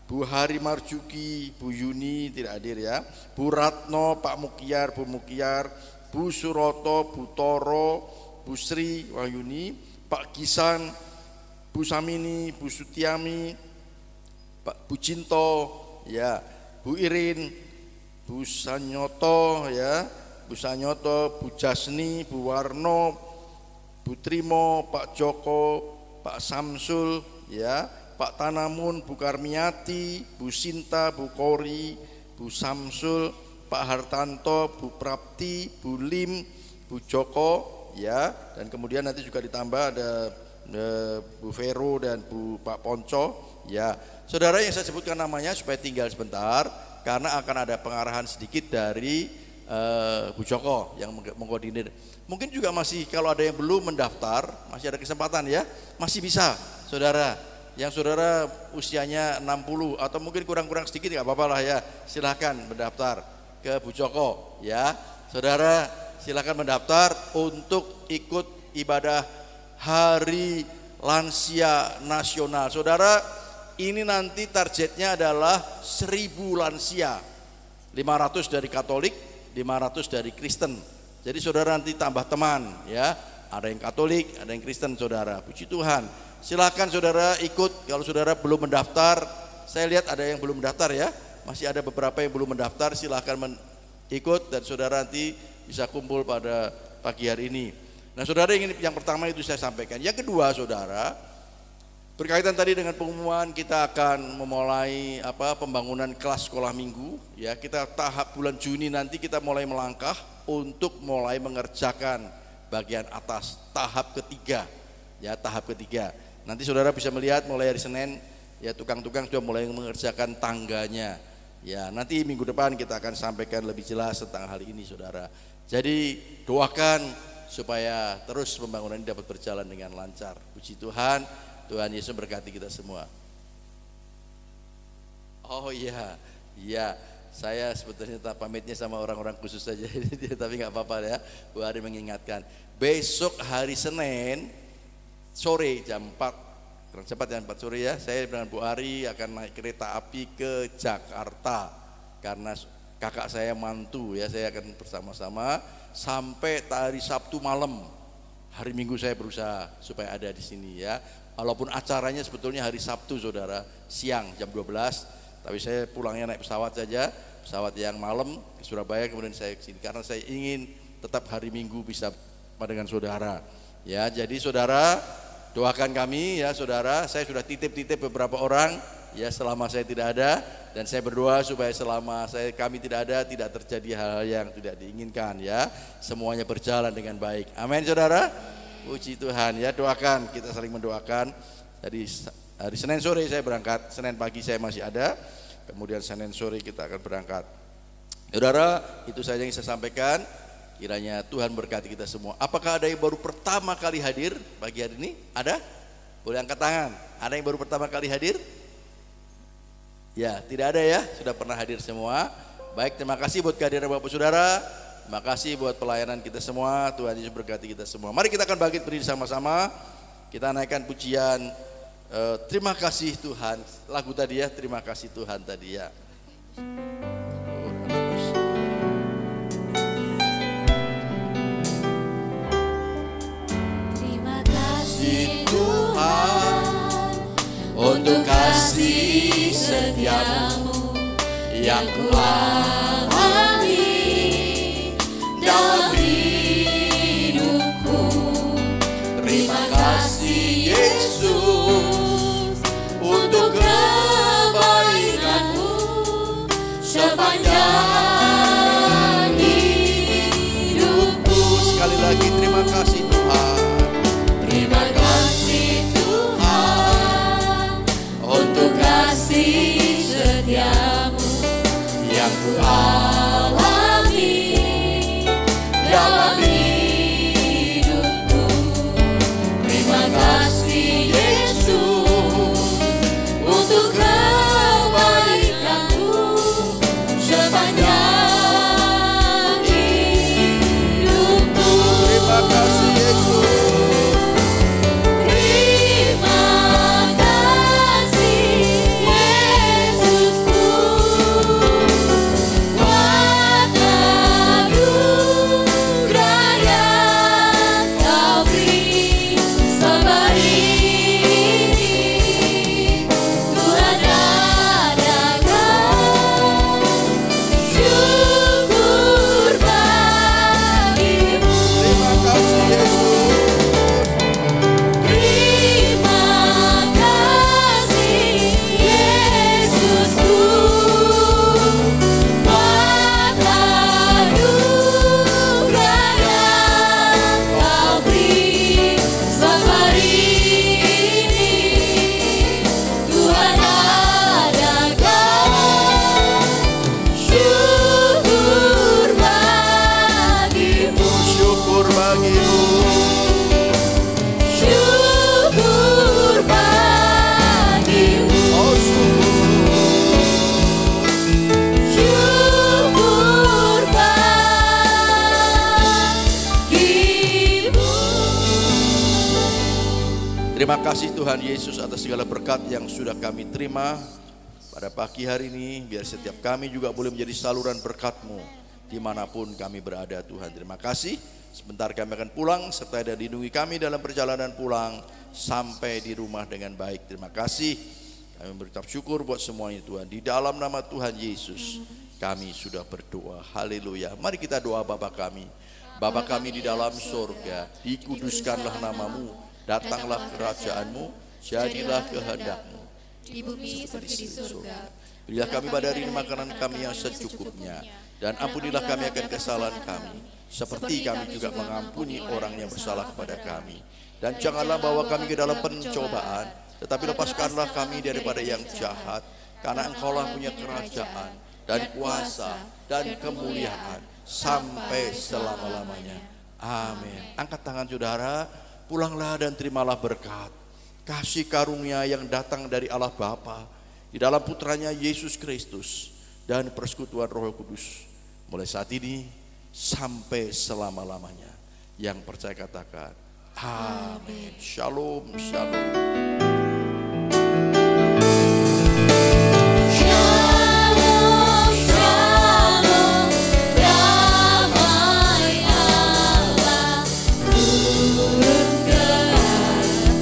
Bu Hari Marjuki, Bu Yuni tidak hadir ya, Bu Ratno, Pak Mukyar, Bu Mukyar, Bu Suroto, Bu Toro, Bu Sri Wahyuni, Pak Kisan, Bu Samini, Bu Sutiami, Pak Bu Cinto, ya, Bu Irin, Bu Sanyoto ya, Bu Sanyoto, Bu Jasni, Bu Warno, Bu Trimo, Pak Joko, Pak Samsul, ya, Pak Tanamun, Bu Karmiati, Bu Sinta, Bu Kori, Bu Samsul, Pak Hartanto, Bu Prapti, Bu Lim, Bu Joko, ya, dan kemudian nanti juga ditambah ada Bu Vero dan Pak Ponco, ya. Saudara yang saya sebutkan namanya supaya tinggal sebentar karena akan ada pengarahan sedikit dari Bu Joko yang mengkoordinir. Mungkin juga masih kalau ada yang belum mendaftar, masih ada kesempatan ya, masih bisa saudara. Yang saudara usianya 60 atau mungkin kurang-kurang sedikit nggak apa-apa lah ya, silahkan mendaftar ke Bu Joko ya. Saudara silahkan mendaftar untuk ikut ibadah Hari Lansia Nasional. Saudara, ini nanti targetnya adalah 1000 lansia 500 dari Katolik, 500 dari Kristen. Jadi saudara nanti tambah teman ya. Ada yang Katolik, ada yang Kristen saudara. Puji Tuhan. Silakan saudara ikut. Kalau saudara belum mendaftar, saya lihat ada yang belum mendaftar ya. Masih ada beberapa yang belum mendaftar. Silakan ikut dan saudara nanti bisa kumpul pada pagi hari ini. Nah saudara, yang pertama itu saya sampaikan. Yang kedua saudara, berkaitan tadi dengan pengumuman kita akan memulai pembangunan kelas sekolah minggu ya. Kita tahap bulan Juni nanti kita mulai melangkah untuk mulai mengerjakan bagian atas tahap ketiga ya, tahap ketiga. Nanti saudara bisa melihat mulai hari Senin ya, tukang-tukang sudah mulai mengerjakan tangganya ya. Nanti minggu depan kita akan sampaikan lebih jelas tentang hal ini saudara. Jadi doakan supaya terus pembangunan ini dapat berjalan dengan lancar. Puji Tuhan. Tuhan Yesus berkati kita semua. Oh iya, saya sebetulnya tak pamitnya sama orang-orang khusus saja, tapi nggak apa-apa ya. Bu Ari mengingatkan, besok hari Senin sore jam 4, kurang cepat jam 4 sore ya. Saya dengan Bu Ari akan naik kereta api ke Jakarta karena kakak saya mantu ya. Saya akan bersama-sama sampai hari Sabtu malam. Hari Minggu saya berusaha supaya ada di sini ya. Walaupun acaranya sebetulnya hari Sabtu saudara, siang jam 12, tapi saya pulangnya naik pesawat saja, pesawat yang malam ke Surabaya, kemudian saya ke sini karena saya ingin tetap hari Minggu bisa bersama dengan saudara. Ya, jadi saudara doakan kami ya saudara. Saya sudah titip beberapa orang ya selama saya tidak ada, dan saya berdoa supaya selama kami tidak ada tidak terjadi hal yang tidak diinginkan ya. Semuanya berjalan dengan baik. Amin saudara. Puji Tuhan ya, doakan, kita saling mendoakan. Jadi hari Senin sore saya berangkat, Senin pagi saya masih ada, kemudian Senin sore kita akan berangkat. Saudara, itu saja yang saya sampaikan. Kiranya Tuhan berkati kita semua. Apakah ada yang baru pertama kali hadir pagi hari ini? Ada? Boleh angkat tangan. Ada yang baru pertama kali hadir? Ya, tidak ada ya, sudah pernah hadir semua. Baik, terima kasih buat kehadiran Bapak Saudara. Terima kasih buat pelayanan kita semua. Tuhan Yesus berkati kita semua. Mari kita akan bangkit berdiri sama-sama. Kita naikkan pujian terima kasih Tuhan. Lagu tadi ya, terima kasih Tuhan tadi ya. Terima kasih Tuhan untuk kasih setiamu yang kualami dalam hidupku. Terima kasih Yesus untuk kebaikanmu sepanjang hidupku. Sekali lagi terima kasih Tuhan. Terima kasih Tuhan untuk kasih setiamu yang kualami dalam hidupku. Terima kasih Yesus untuk kebaikanmu sepanjang hidupku. Terima kasih Yesus. Terima kasih Yesusku, buat anugerah yang Kau beri selama ini. Tuhan adakan syukur bagimu. Terima kasih Yesus. Terima kasih Yesusku, buat anugerah yang Kau beri selama ini. Tuhan adakan syukur bagimu. Syukur bagimu. Syukur bagimu. Oh Syukur bagimu. Terima kasih Tuhan Yesus atas segala berkat yang sudah kami terima Pada pagi hari ini biar setiap kami juga boleh menjadi saluran berkat-Mu dimanapun kami berada Tuhan. Terima kasih. Sebentar kami akan pulang serta ada lindungi kami dalam perjalanan pulang sampai di rumah dengan baik. Terima kasih. Kami berucap syukur buat semuanya Tuhan. Di dalam nama Tuhan Yesus kami sudah berdoa. Haleluya. Mari kita doa Bapa kami. Bapa kami di dalam surga, dikuduskanlah nama-Mu, datanglah kerajaan-Mu, jadilah kehendak-Mu di bumi seperti di surga. Berilah kami pada hari ini makanan kami yang secukupnya, dan ampunilah kami akan kesalahan kami, seperti kami juga mengampuni orang yang bersalah kepada kami. Dan janganlah bawa kami ke dalam pencobaan, tetapi lepaskanlah kami daripada yang jahat, karena Engkaulah punya kerajaan, dan kuasa, dan kemuliaan, sampai selama-lamanya. Amin. Angkat tangan saudara, pulanglah dan terimalah berkat, kasih karunia yang datang dari Allah Bapa, di dalam putranya Yesus Kristus, dan persekutuan Roh Kudus, mulai saat ini sampai selama-lamanya. Yang percaya katakan, amin. Shalom, shalom. Shalom, shalom, damai Allah turun ke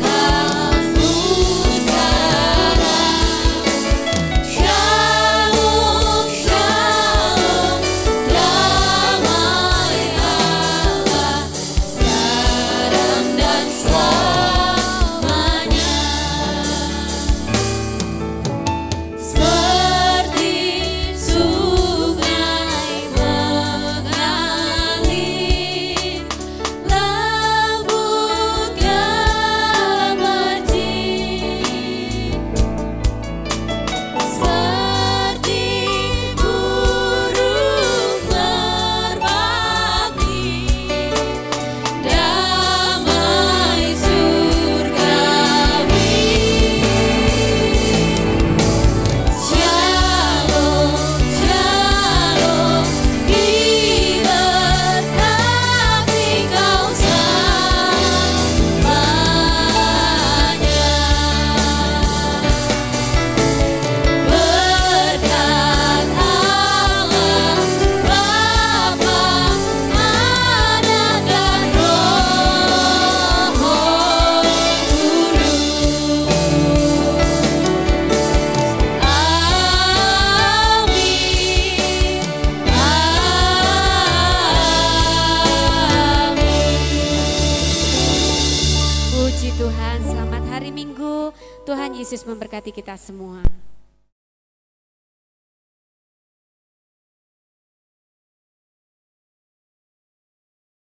atasmu sekarang. Shalom, shalom, damai Allah sekarang dan selamanya. Seperti sungai mengalir, lembut gemercik, seperti burung berbakti, damai surgawi. Shalom, shalom, diberkati kau selamanya. Berkat Allah Bapa, Anak dan Roh Kudus. Puji Tuhan, selamat hari Minggu. Tuhan Yesus memberkati kita semua.